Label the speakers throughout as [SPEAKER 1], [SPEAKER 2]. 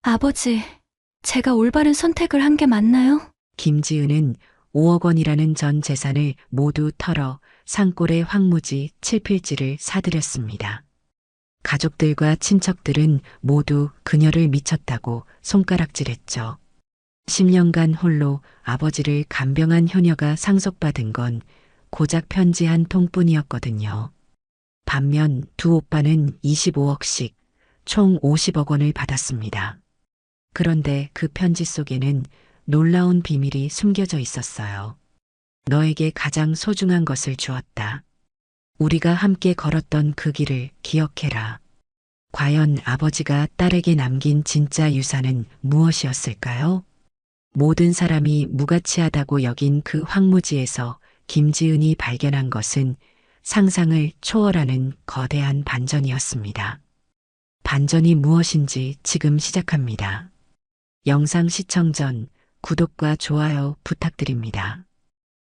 [SPEAKER 1] 아버지, 제가 올바른 선택을 한 게 맞나요?
[SPEAKER 2] 김지은은 5억 원이라는 전 재산을 모두 털어 산골의 황무지 7필지를 사들였습니다. 가족들과 친척들은 모두 그녀를 미쳤다고 손가락질했죠. 10년간 홀로 아버지를 간병한 효녀가 상속받은 건 고작 편지 한 통뿐이었거든요. 반면 두 오빠는 25억씩 총 50억 원을 받았습니다. 그런데 그 편지 속에는 놀라운 비밀이 숨겨져 있었어요. 너에게 가장 소중한 것을 주었다. 우리가 함께 걸었던 그 길을 기억해라. 과연 아버지가 딸에게 남긴 진짜 유산은 무엇이었을까요? 모든 사람이 무가치하다고 여긴 그 황무지에서 김지은이 발견한 것은 상상을 초월하는 거대한 반전이었습니다. 반전이 무엇인지 지금 시작합니다. 영상 시청 전 구독과 좋아요 부탁드립니다.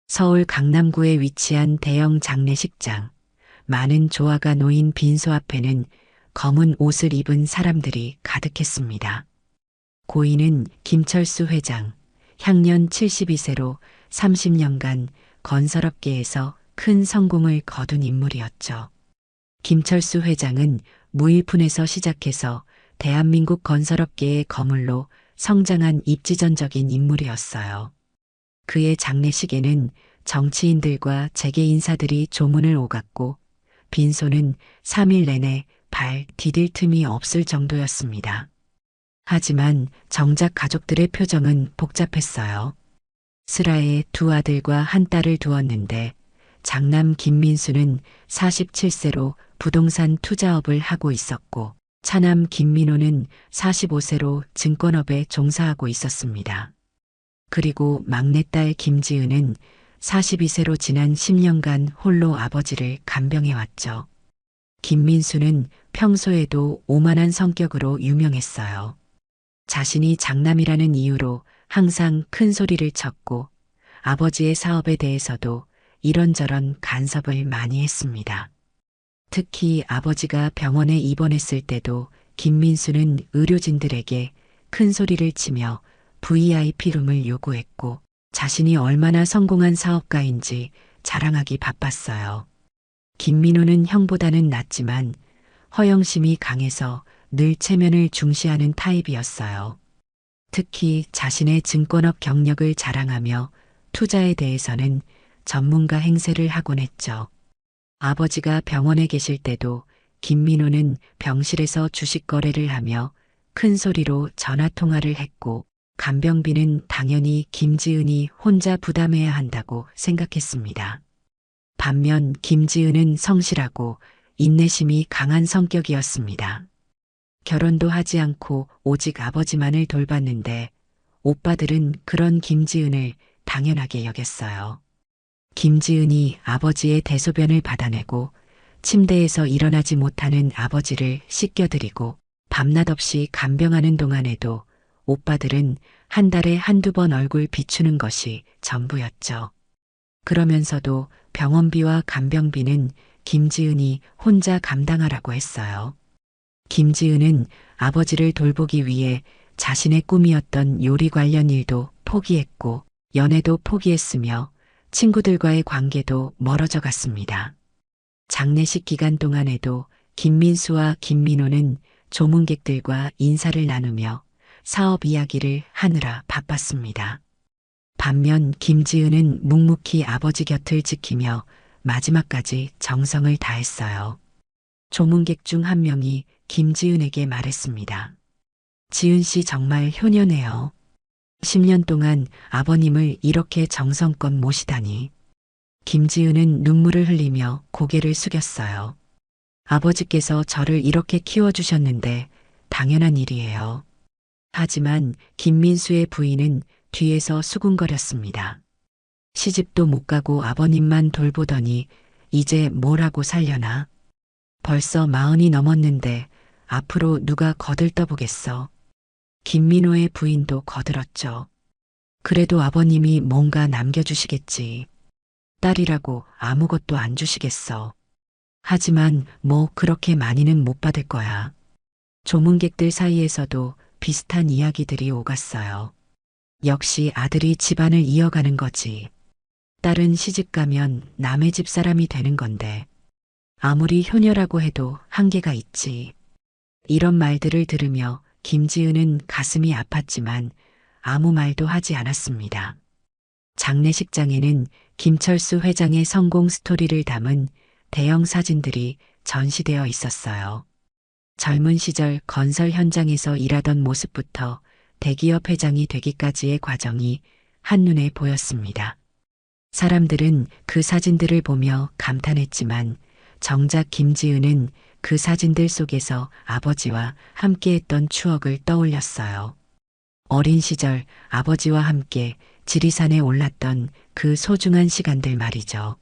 [SPEAKER 2] 서울 강남구에 위치한 대형 장례식장. 많은 조화가 놓인 빈소 앞에는 검은 옷을 입은 사람들이 가득했습니다. 고인은 김철수 회장, 향년 72세로 30년간 건설업계에서 큰 성공을 거둔 인물이었죠. 김철수 회장은 무일푼에서 시작해서 대한민국 건설업계의 거물로 성장한 입지전적인 인물이었어요. 그의 장례식에는 정치인들과 재계 인사들이 조문을 오갔고 빈소는 3일 내내 발 디딜 틈이 없을 정도였습니다. 하지만 정작 가족들의 표정은 복잡했어요. 슬하에 두 아들과 한 딸을 두었는데 장남 김민수는 47세로 부동산 투자업을 하고 있었고 차남 김민호는 45세로 증권업에 종사하고 있었습니다. 그리고 막내딸 김지은은 42세로 지난 10년간 홀로 아버지를 간병해왔죠. 김민수는 평소에도 오만한 성격으로 유명했어요. 자신이 장남이라는 이유로 항상 큰 소리를 쳤고 아버지의 사업에 대해서도 이런저런 간섭을 많이 했습니다. 특히 아버지가 병원에 입원했을 때도 김민수는 의료진들에게 큰 소리를 치며 VIP룸을 요구했고 자신이 얼마나 성공한 사업가인지 자랑하기 바빴어요. 김민호는 형보다는 낫지만 허영심이 강해서 늘 체면을 중시하는 타입이었어요. 특히 자신의 증권업 경력을 자랑하며 투자에 대해서는 전문가 행세를 하곤 했죠. 아버지가 병원에 계실 때도 김민호는 병실에서 주식 거래를 하며 큰 소리로 전화 통화를 했고 간병비는 당연히 김지은이 혼자 부담해야 한다고 생각했습니다. 반면 김지은은 성실하고 인내심이 강한 성격이었습니다. 결혼도 하지 않고 오직 아버지만을 돌봤는데 오빠들은 그런 김지은을 당연하게 여겼어요. 김지은이 아버지의 대소변을 받아내고 침대에서 일어나지 못하는 아버지를 씻겨드리고 밤낮 없이 간병하는 동안에도 오빠들은 한 달에 한두 번 얼굴 비추는 것이 전부였죠. 그러면서도 병원비와 간병비는 김지은이 혼자 감당하라고 했어요. 김지은은 아버지를 돌보기 위해 자신의 꿈이었던 요리 관련 일도 포기했고 연애도 포기했으며 친구들과의 관계도 멀어져 갔습니다. 장례식 기간 동안에도 김민수와 김민호는 조문객들과 인사를 나누며 사업 이야기를 하느라 바빴습니다. 반면 김지은은 묵묵히 아버지 곁을 지키며 마지막까지 정성을 다했어요. 조문객 중 한 명이 김지은에게 말했습니다. 지은 씨 정말 효녀네요. 10년 동안 아버님을 이렇게 정성껏 모시다니. 김지은은 눈물을 흘리며 고개를 숙였어요. 아버지께서 저를 이렇게 키워주셨는데 당연한 일이에요. 하지만 김민수의 부인은 뒤에서 수군거렸습니다. 시집도 못 가고 아버님만 돌보더니 이제 뭘 하고 살려나? 벌써 40이 넘었는데 앞으로 누가 거들떠보겠어. 김민호의 부인도 거들었죠. 그래도 아버님이 뭔가 남겨주시겠지. 딸이라고 아무것도 안 주시겠어. 하지만 뭐 그렇게 많이는 못 받을 거야. 조문객들 사이에서도 비슷한 이야기들이 오갔어요. 역시 아들이 집안을 이어가는 거지. 딸은 시집가면 남의 집 사람이 되는 건데 아무리 효녀라고 해도 한계가 있지. 이런 말들을 들으며 김지은은 가슴이 아팠지만 아무 말도 하지 않았습니다. 장례식장에는 김철수 회장의 성공 스토리를 담은 대형 사진들이 전시되어 있었어요. 젊은 시절 건설 현장에서 일하던 모습부터 대기업 회장이 되기까지의 과정이 한눈에 보였습니다. 사람들은 그 사진들을 보며 감탄했지만 정작 김지은은 그 사진들 속에서 아버지와 함께했던 추억을 떠올렸어요. 어린 시절 아버지와 함께 지리산에 올랐던 그 소중한 시간들 말이죠.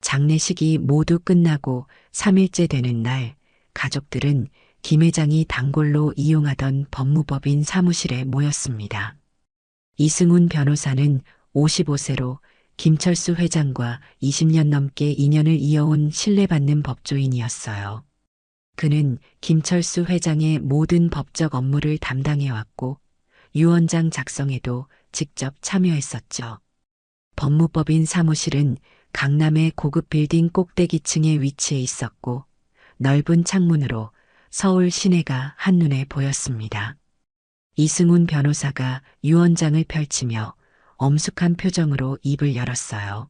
[SPEAKER 2] 장례식이 모두 끝나고 3일째 되는 날, 가족들은 김 회장이 단골로 이용하던 법무법인 사무실에 모였습니다. 이승훈 변호사는 55세로 김철수 회장과 20년 넘게 인연을 이어온 신뢰받는 법조인이었어요. 그는 김철수 회장의 모든 법적 업무를 담당해왔고 유언장 작성에도 직접 참여했었죠. 법무법인 사무실은 강남의 고급 빌딩 꼭대기층에 위치해 있었고 넓은 창문으로 서울 시내가 한눈에 보였습니다. 이승훈 변호사가 유언장을 펼치며 엄숙한 표정으로 입을 열었어요.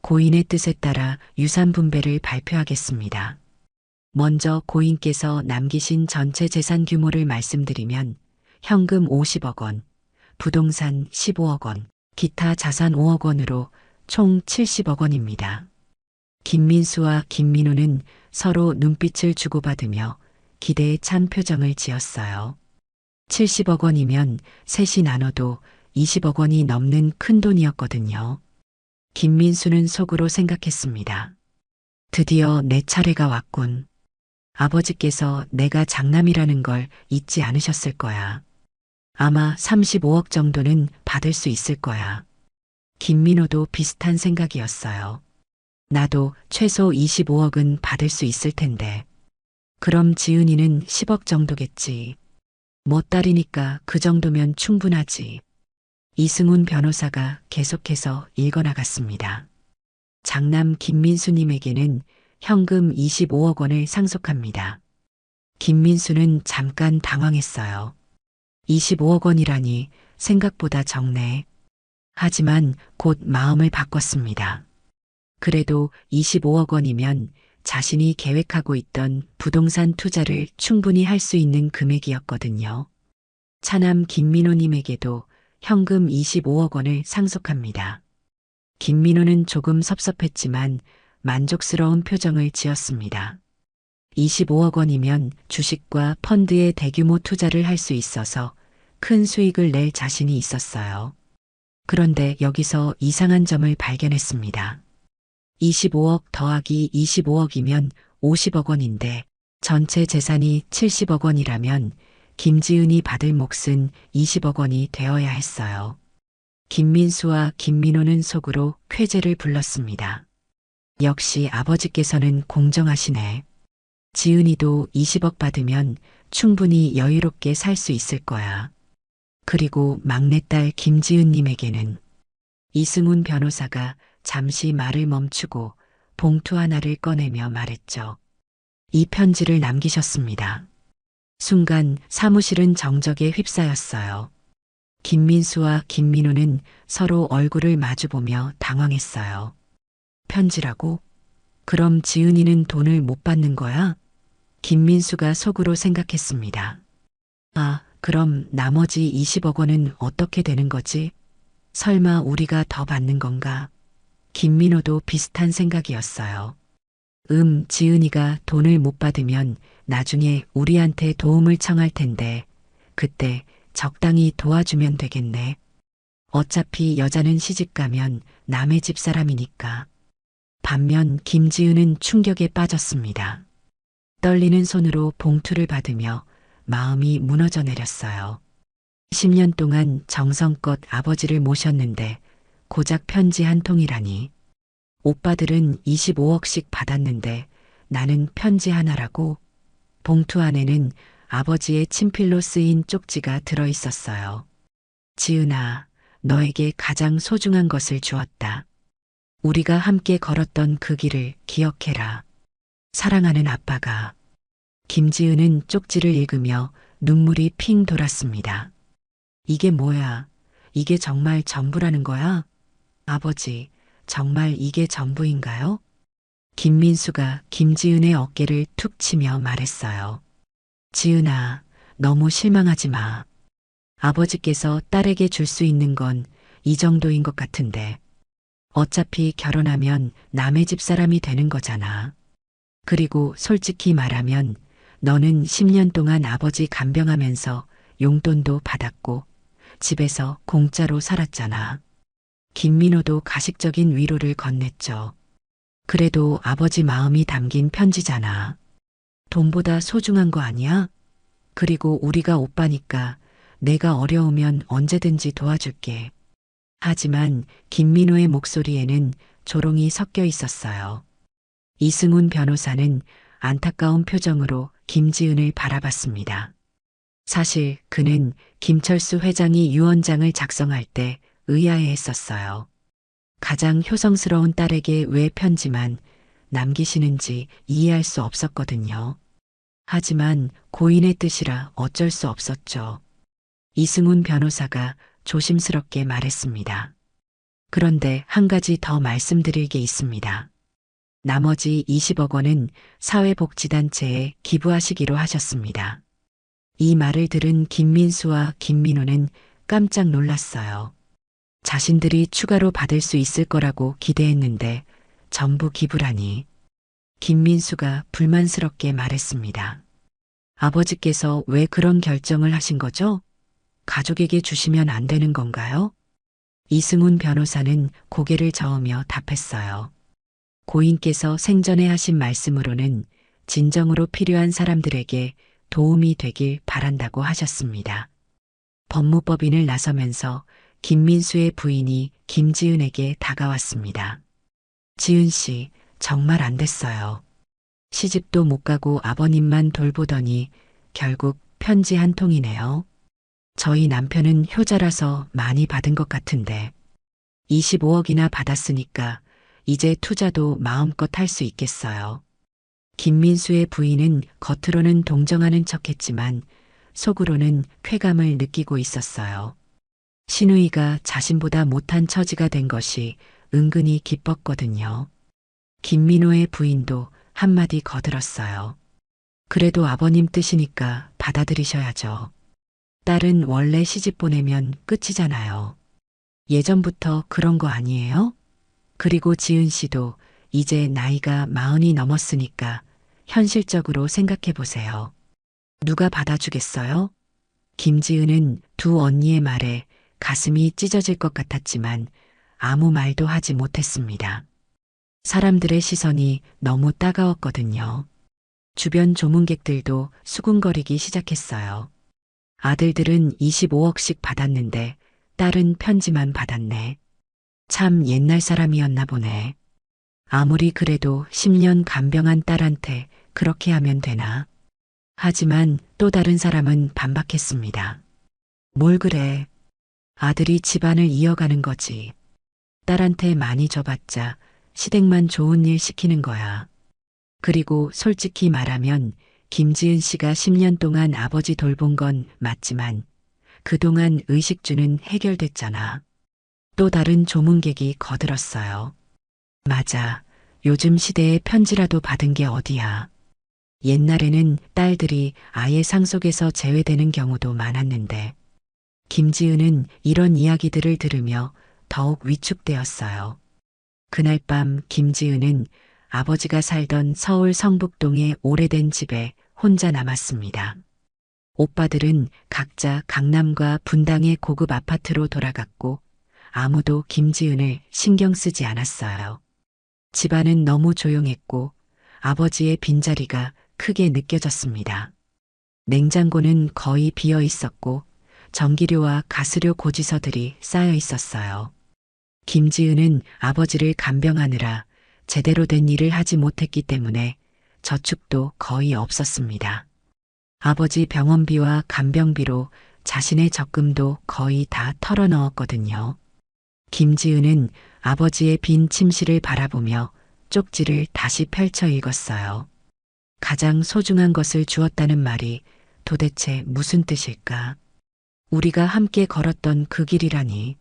[SPEAKER 2] 고인의 뜻에 따라 유산 분배를 발표하겠습니다. 먼저 고인께서 남기신 전체 재산 규모를 말씀드리면 현금 50억 원, 부동산 15억 원, 기타 자산 5억 원으로 총 70억 원입니다. 김민수와 김민호는 서로 눈빛을 주고받으며 기대에 찬 표정을 지었어요. 70억 원이면 셋이 나눠도 20억 원이 넘는 큰 돈이었거든요. 김민수는 속으로 생각했습니다. 드디어 내 차례가 왔군. 아버지께서 내가 장남이라는 걸 잊지 않으셨을 거야. 아마 35억 정도는 받을 수 있을 거야. 김민호도 비슷한 생각이었어요. 나도 최소 25억은 받을 수 있을 텐데. 그럼 지은이는 10억 정도겠지. 뭐 딸이니까 그 정도면 충분하지. 이승훈 변호사가 계속해서 읽어나갔습니다. 장남 김민수님에게는 현금 25억 원을 상속합니다. 김민수는 잠깐 당황했어요. 25억 원이라니 생각보다 적네. 하지만 곧 마음을 바꿨습니다. 그래도 25억 원이면 자신이 계획하고 있던 부동산 투자를 충분히 할 수 있는 금액이었거든요. 차남 김민호님에게도 현금 25억 원을 상속합니다. 김민호는 조금 섭섭했지만 만족스러운 표정을 지었습니다. 25억 원이면 주식과 펀드에 대규모 투자를 할 수 있어서 큰 수익을 낼 자신이 있었어요. 그런데 여기서 이상한 점을 발견했습니다. 25억 더하기 25억이면 50억 원인데 전체 재산이 70억 원이라면 김지은이 받을 몫은 20억 원이 되어야 했어요. 김민수와 김민호는 속으로 쾌재를 불렀습니다. 역시 아버지께서는 공정하시네. 지은이도 20억 받으면 충분히 여유롭게 살 수 있을 거야. 그리고 막내딸 김지은님에게는 이승훈 변호사가 잠시 말을 멈추고 봉투 하나를 꺼내며 말했죠. 이 편지를 남기셨습니다. 순간 사무실은 정적에 휩싸였어요. 김민수와 김민호는 서로 얼굴을 마주보며 당황했어요. 편지라고? 그럼 지은이는 돈을 못 받는 거야? 김민수가 속으로 생각했습니다. 아, 그럼 나머지 20억 원은 어떻게 되는 거지? 설마 우리가 더 받는 건가? 김민호도 비슷한 생각이었어요. 지은이가 돈을 못 받으면 나중에 우리한테 도움을 청할 텐데 그때 적당히 도와주면 되겠네. 어차피 여자는 시집가면 남의 집 사람이니까. 반면 김지은은 충격에 빠졌습니다. 떨리는 손으로 봉투를 받으며 마음이 무너져 내렸어요. 10년 동안 정성껏 아버지를 모셨는데 고작 편지 한 통이라니. 오빠들은 25억씩 받았는데 나는 편지 하나라고. 봉투 안에는 아버지의 친필로 쓰인 쪽지가 들어 있었어요. 지은아, 너에게 가장 소중한 것을 주었다. 우리가 함께 걸었던 그 길을 기억해라. 사랑하는 아빠가. 김지은은 쪽지를 읽으며 눈물이 핑 돌았습니다. 이게 뭐야? 이게 정말 전부라는 거야? 아버지, 정말 이게 전부인가요? 김민수가 김지은의 어깨를 툭 치며 말했어요. 지은아, 너무 실망하지 마. 아버지께서 딸에게 줄 수 있는 건 이 정도인 것 같은데. 어차피 결혼하면 남의 집 사람이 되는 거잖아. 그리고 솔직히 말하면 너는 10년 동안 아버지 간병하면서 용돈도 받았고 집에서 공짜로 살았잖아. 김민호도 가식적인 위로를 건넸죠. 그래도 아버지 마음이 담긴 편지잖아. 돈보다 소중한 거 아니야? 그리고 우리가 오빠니까 내가 어려우면 언제든지 도와줄게. 하지만 김민호의 목소리에는 조롱이 섞여 있었어요. 이승훈 변호사는 안타까운 표정으로 김지은을 바라봤습니다. 사실 그는 김철수 회장이 유언장을 작성할 때 의아해했었어요. 가장 효성스러운 딸에게 왜 편지만 남기시는지 이해할 수 없었거든요. 하지만 고인의 뜻이라 어쩔 수 없었죠. 이승훈 변호사가 조심스럽게 말했습니다. 그런데 한 가지 더 말씀드릴 게 있습니다. 나머지 20억 원은 사회복지단체에 기부하시기로 하셨습니다. 이 말을 들은 김민수와 김민호는 깜짝 놀랐어요. 자신들이 추가로 받을 수 있을 거라고 기대했는데 전부 기부라니. 김민수가 불만스럽게 말했습니다. 아버지께서 왜 그런 결정을 하신 거죠? 가족에게 주시면 안 되는 건가요? 이승훈 변호사는 고개를 저으며 답했어요. 고인께서 생전에 하신 말씀으로는 진정으로 필요한 사람들에게 도움이 되길 바란다고 하셨습니다. 법무법인을 나서면서 김민수의 부인이 김지은에게 다가왔습니다. 지은 씨, 정말 안 됐어요. 시집도 못 가고 아버님만 돌보더니 결국 편지 한 통이네요. 저희 남편은 효자라서 많이 받은 것 같은데 25억이나 받았으니까 이제 투자도 마음껏 할 수 있겠어요. 김민수의 부인은 겉으로는 동정하는 척했지만 속으로는 쾌감을 느끼고 있었어요. 시누이가 자신보다 못한 처지가 된 것이 은근히 기뻤거든요. 김민호의 부인도 한마디 거들었어요. 그래도 아버님 뜻이니까 받아들이셔야죠. 딸은 원래 시집 보내면 끝이잖아요. 예전부터 그런 거 아니에요? 그리고 지은 씨도 이제 나이가 40이 넘었으니까 현실적으로 생각해 보세요. 누가 받아주겠어요? 김지은은 두 언니의 말에 가슴이 찢어질 것 같았지만 아무 말도 하지 못했습니다. 사람들의 시선이 너무 따가웠거든요. 주변 조문객들도 수군거리기 시작했어요. 아들들은 25억씩 받았는데 딸은 편지만 받았네. 참 옛날 사람이었나 보네. 아무리 그래도 10년 간병한 딸한테 그렇게 하면 되나? 하지만 또 다른 사람은 반박했습니다. 뭘 그래? 아들이 집안을 이어가는 거지. 딸한테 많이 줘봤자 시댁만 좋은 일 시키는 거야. 그리고 솔직히 말하면 김지은 씨가 10년 동안 아버지 돌본 건 맞지만 그동안 의식주는 해결됐잖아. 또 다른 조문객이 거들었어요. 맞아. 요즘 시대에 편지라도 받은 게 어디야. 옛날에는 딸들이 아예 상속에서 제외되는 경우도 많았는데 김지은은 이런 이야기들을 들으며 더욱 위축되었어요. 그날 밤 김지은은 아버지가 살던 서울 성북동의 오래된 집에 혼자 남았습니다. 오빠들은 각자 강남과 분당의 고급 아파트로 돌아갔고 아무도 김지은을 신경 쓰지 않았어요. 집안은 너무 조용했고 아버지의 빈자리가 크게 느껴졌습니다. 냉장고는 거의 비어 있었고 전기료와 가스료 고지서들이 쌓여 있었어요. 김지은은 아버지를 간병하느라 제대로 된 일을 하지 못했기 때문에 저축도 거의 없었습니다. 아버지 병원비와 간병비로 자신의 적금도 거의 다 털어넣었거든요. 김지은은 아버지의 빈 침실을 바라보며 쪽지를 다시 펼쳐 읽었어요. 가장 소중한 것을 주었다는 말이 도대체 무슨 뜻일까? 우리가 함께 걸었던 그 길이라니.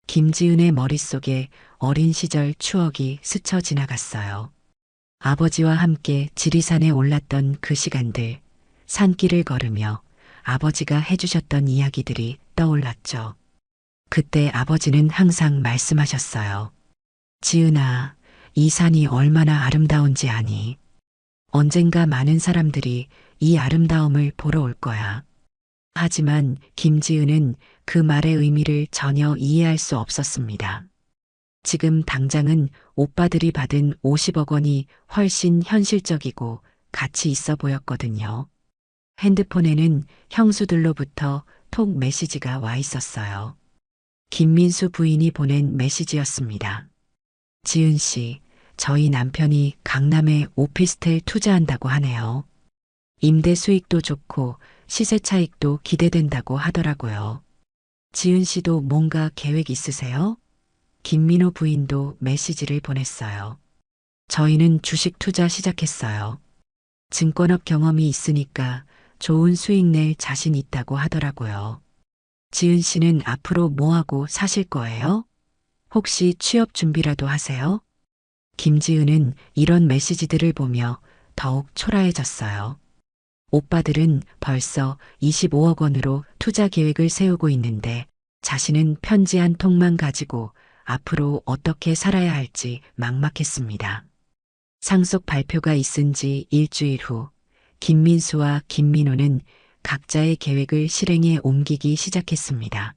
[SPEAKER 2] 김지은의 머릿속에 어린 시절 추억이 스쳐 지나갔어요. 아버지와 함께 지리산에 올랐던 그 시간들, 산길을 걸으며 아버지가 해주셨던 이야기들이 떠올랐죠. 그때 아버지는 항상 말씀하셨어요. 지은아, 이 산이 얼마나 아름다운지 아니? 언젠가 많은 사람들이 이 아름다움을 보러 올 거야. 하지만 김지은은 그 말의 의미를 전혀 이해할 수 없었습니다. 지금 당장은 오빠들이 받은 50억 원이 훨씬 현실적이고 가치 있어 보였거든요. 핸드폰에는 형수들로부터 톡 메시지가 와 있었어요. 김민수 부인이 보낸 메시지였습니다. 지은 씨, 저희 남편이 강남에 오피스텔 투자한다고 하네요. 임대 수익도 좋고 시세 차익도 기대된다고 하더라고요. 지은 씨도 뭔가 계획 있으세요? 김민호 부인도 메시지를 보냈어요. 저희는 주식 투자 시작했어요. 증권업 경험이 있으니까 좋은 수익 낼 자신 있다고 하더라고요. 지은 씨는 앞으로 뭐하고 사실 거예요? 혹시 취업 준비라도 하세요? 김지은은 이런 메시지들을 보며 더욱 초라해졌어요. 오빠들은 벌써 25억 원으로 투자 계획을 세우고 있는데 자신은 편지 한 통만 가지고 앞으로 어떻게 살아야 할지 막막했습니다. 상속 발표가 있은 지 일주일 후 김민수와 김민호는 각자의 계획을 실행에 옮기기 시작했습니다.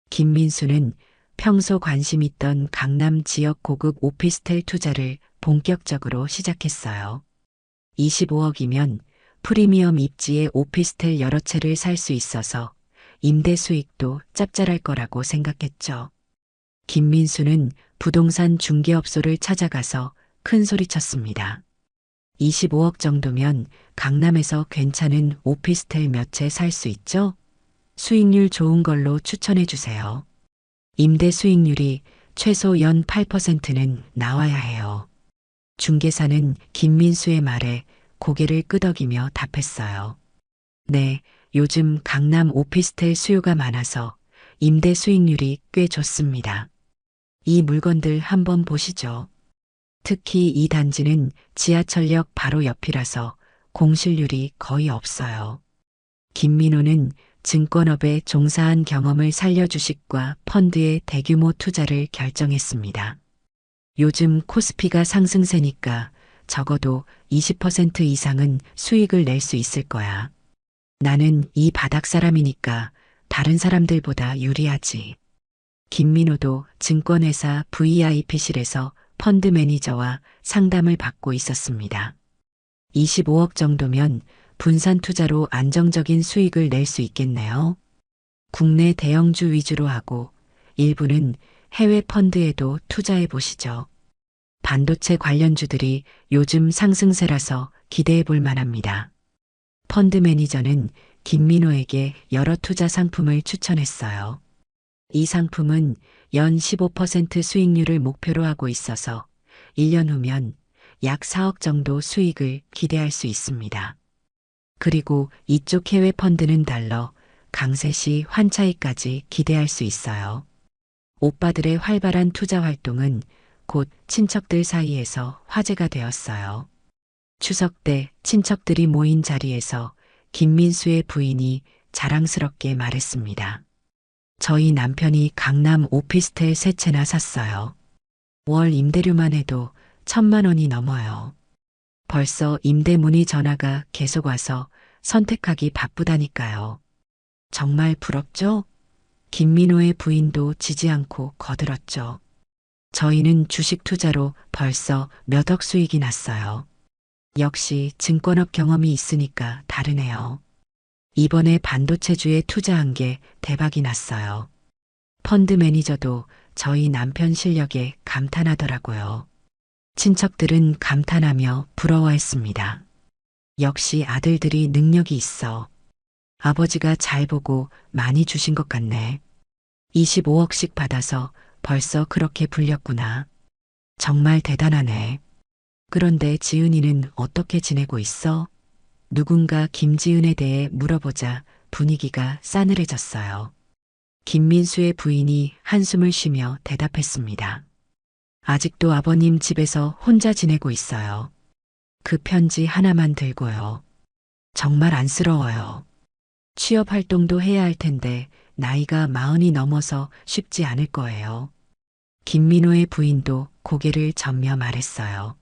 [SPEAKER 2] 김민수는 평소 관심 있던 강남 지역 고급 오피스텔 투자를 본격적으로 시작했어요. 25억이면 프리미엄 입지의 오피스텔 여러 채를 살 수 있어서 임대 수익도 짭짤할 거라고 생각했죠. 김민수는 부동산 중개업소를 찾아가서 큰 소리쳤습니다. 25억 정도면 강남에서 괜찮은 오피스텔 몇 채 살 수 있죠? 수익률 좋은 걸로 추천해 주세요. 임대 수익률이 최소 연 8%는 나와야 해요. 중개사는 김민수의 말에 고개를 끄덕이며 답했어요. 네, 요즘 강남 오피스텔 수요가 많아서 임대 수익률이 꽤 좋습니다. 이 물건들 한번 보시죠. 특히 이 단지는 지하철역 바로 옆이라서 공실률이 거의 없어요. 김민호는 증권업에 종사한 경험을 살려 주식과 펀드의 대규모 투자를 결정했습니다. 요즘 코스피가 상승세니까 적어도 20% 이상은 수익을 낼 수 있을 거야. 나는 이 바닥 사람이니까 다른 사람들보다 유리하지. 김민호도 증권회사 VIP실에서 펀드 매니저와 상담을 받고 있었습니다. 25억 정도면 분산 투자로 안정적인 수익을 낼 수 있겠네요. 국내 대형주 위주로 하고 일부는 해외 펀드에도 투자해 보시죠. 반도체 관련주들이 요즘 상승세라서 기대해 볼 만합니다. 펀드 매니저는 김민호에게 여러 투자 상품을 추천했어요. 이 상품은 연 15% 수익률을 목표로 하고 있어서 1년 후면 약 4억 정도 수익을 기대할 수 있습니다. 그리고 이쪽 해외 펀드는 달러, 강세시 환차익까지 기대할 수 있어요. 오빠들의 활발한 투자 활동은 곧 친척들 사이에서 화제가 되었어요. 추석 때 친척들이 모인 자리에서 김민수의 부인이 자랑스럽게 말했습니다. 저희 남편이 강남 오피스텔 세 채나 샀어요. 월 임대료만 해도 1,000만 원이 넘어요. 벌써 임대 문의 전화가 계속 와서 선택하기 바쁘다니까요. 정말 부럽죠? 김민호의 부인도 지지 않고 거들었죠. 저희는 주식 투자로 벌써 몇 억 수익이 났어요. 역시 증권업 경험이 있으니까 다르네요. 이번에 반도체주에 투자한 게 대박이 났어요. 펀드 매니저도 저희 남편 실력에 감탄하더라고요. 친척들은 감탄하며 부러워했습니다. 역시 아들들이 능력이 있어. 아버지가 잘 보고 많이 주신 것 같네. 25억씩 받아서 벌써 그렇게 불렸구나. 정말 대단하네. 그런데 지은이는 어떻게 지내고 있어? 누군가 김지은에 대해 물어보자 분위기가 싸늘해졌어요. 김민수의 부인이 한숨을 쉬며 대답했습니다. 아직도 아버님 집에서 혼자 지내고 있어요. 그 편지 하나만 들고요. 정말 안쓰러워요. 취업 활동도 해야 할 텐데 나이가 40이 넘어서 쉽지 않을 거예요. 김민호의 부인도 고개를 저며 말했어요.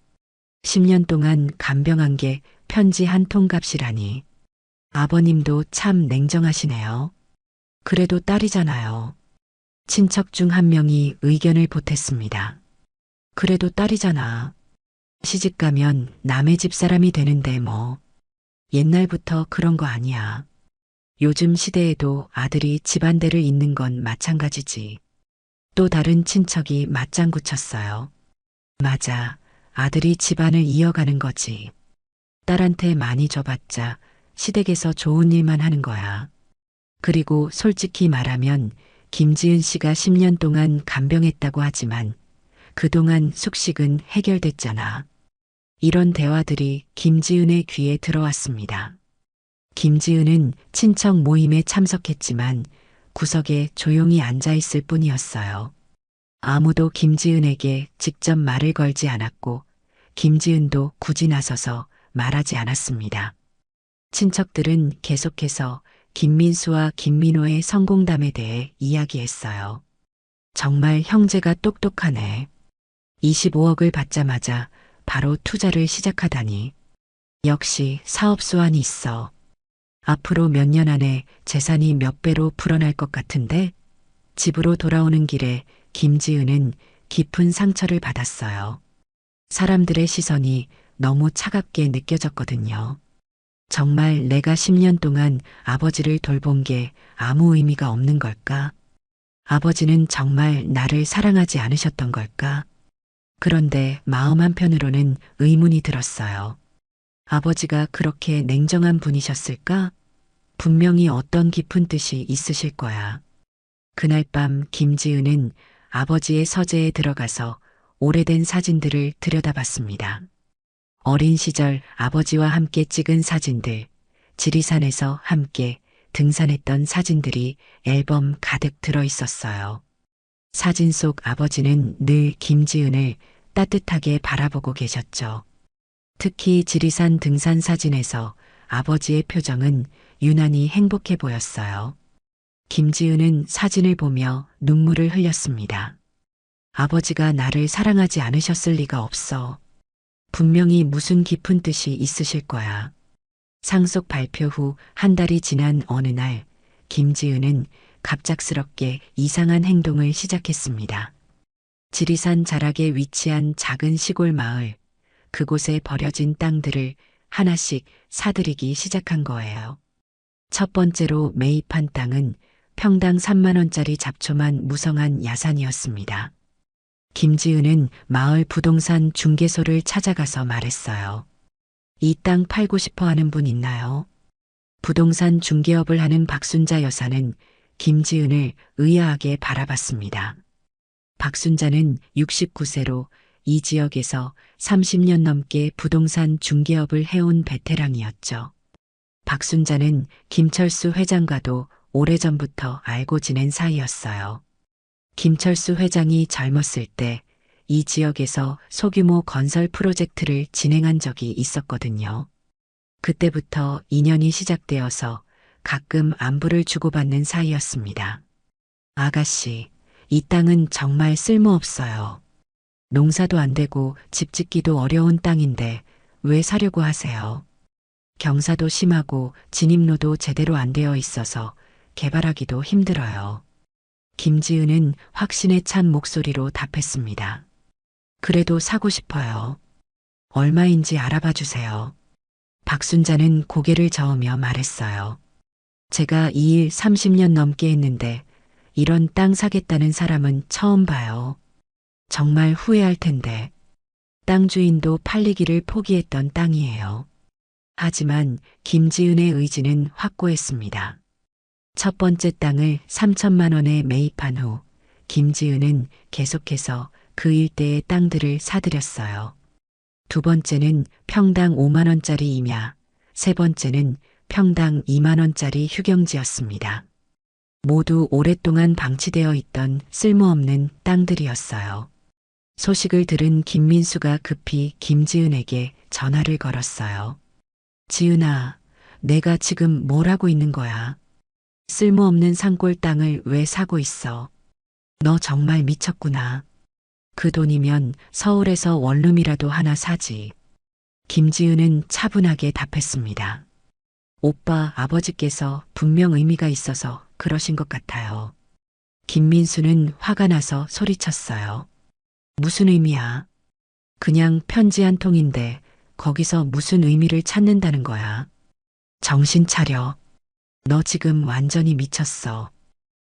[SPEAKER 2] 10년 동안 간병한 게 편지 한 통 값이라니. 아버님도 참 냉정하시네요. 그래도 딸이잖아요. 친척 중 한 명이 의견을 보탰습니다. 그래도 딸이잖아. 시집 가면 남의 집 사람이 되는데 뭐. 옛날부터 그런 거 아니야. 요즘 시대에도 아들이 집안대를 잇는 건 마찬가지지. 또 다른 친척이 맞장구 쳤어요. 맞아. 아들이 집안을 이어가는 거지. 딸한테 많이 줘봤자 시댁에서 좋은 일만 하는 거야. 그리고 솔직히 말하면 김지은 씨가 10년 동안 간병했다고 하지만 그동안 숙식은 해결됐잖아. 이런 대화들이 김지은의 귀에 들어왔습니다. 김지은은 친척 모임에 참석했지만 구석에 조용히 앉아 있을 뿐이었어요. 아무도 김지은에게 직접 말을 걸지 않았고 김지은도 굳이 나서서 말하지 않았습니다. 친척들은 계속해서 김민수와 김민호의 성공담에 대해 이야기했어요. 정말 형제가 똑똑하네. 25억을 받자마자 바로 투자를 시작하다니. 역시 사업 수완이 있어. 앞으로 몇 년 안에 재산이 몇 배로 불어날 것 같은데 집으로 돌아오는 길에 김지은은 깊은 상처를 받았어요. 사람들의 시선이 너무 차갑게 느껴졌거든요. 정말 내가 10년 동안 아버지를 돌본 게 아무 의미가 없는 걸까? 아버지는 정말 나를 사랑하지 않으셨던 걸까? 그런데 마음 한편으로는 의문이 들었어요. 아버지가 그렇게 냉정한 분이셨을까? 분명히 어떤 깊은 뜻이 있으실 거야. 그날 밤 김지은은 아버지의 서재에 들어가서 오래된 사진들을 들여다봤습니다. 어린 시절 아버지와 함께 찍은 사진들, 지리산에서 함께 등산했던 사진들이 앨범 가득 들어 있었어요. 사진 속 아버지는 늘 김지은을 따뜻하게 바라보고 계셨죠. 특히 지리산 등산 사진에서 아버지의 표정은 유난히 행복해 보였어요. 김지은은 사진을 보며 눈물을 흘렸습니다. 아버지가 나를 사랑하지 않으셨을 리가 없어. 분명히 무슨 깊은 뜻이 있으실 거야. 상속 발표 후 한 달이 지난 어느 날, 김지은은 갑작스럽게 이상한 행동을 시작했습니다. 지리산 자락에 위치한 작은 시골 마을, 그곳에 버려진 땅들을 하나씩 사들이기 시작한 거예요. 첫 번째로 매입한 땅은 평당 3만 원짜리 잡초만 무성한 야산이었습니다. 김지은은 마을 부동산 중개소를 찾아가서 말했어요. 이 땅 팔고 싶어 하는 분 있나요? 부동산 중개업을 하는 박순자 여사는 김지은을 의아하게 바라봤습니다. 박순자는 69세로 이 지역에서 30년 넘게 부동산 중개업을 해온 베테랑이었죠. 박순자는 김철수 회장과도 오래전부터 알고 지낸 사이였어요. 김철수 회장이 젊었을 때 이 지역에서 소규모 건설 프로젝트를 진행한 적이 있었거든요. 그때부터 인연이 시작되어서 가끔 안부를 주고받는 사이였습니다. 아가씨, 이 땅은 정말 쓸모없어요. 농사도 안 되고 집 짓기도 어려운 땅인데 왜 사려고 하세요? 경사도 심하고 진입로도 제대로 안 되어 있어서 개발하기도 힘들어요. 김지은은 확신에 찬 목소리로 답했습니다. 그래도 사고 싶어요. 얼마인지 알아봐 주세요. 박순자는 고개를 저으며 말했어요. 제가 이 일 30년 넘게 했는데 이런 땅 사겠다는 사람은 처음 봐요. 정말 후회할 텐데. 땅 주인도 팔리기를 포기했던 땅이에요. 하지만 김지은의 의지는 확고했습니다. 첫 번째 땅을 3천만 원에 매입한 후 김지은은 계속해서 그 일대의 땅들을 사들였어요. 두 번째는 평당 5만 원짜리 임야, 세 번째는 평당 2만 원짜리 휴경지였습니다. 모두 오랫동안 방치되어 있던 쓸모없는 땅들이었어요. 소식을 들은 김민수가 급히 김지은에게 전화를 걸었어요. 지은아, 내가 지금 뭘 하고 있는 거야? 쓸모없는 산골 땅을 왜 사고 있어? 너 정말 미쳤구나. 그 돈이면 서울에서 원룸이라도 하나 사지. 김지은은 차분하게 답했습니다. 오빠 아버지께서 분명 의미가 있어서 그러신 것 같아요. 김민수는 화가 나서 소리쳤어요. 무슨 의미야? 그냥 편지 한 통인데 거기서 무슨 의미를 찾는다는 거야. 정신 차려. 너 지금 완전히 미쳤어.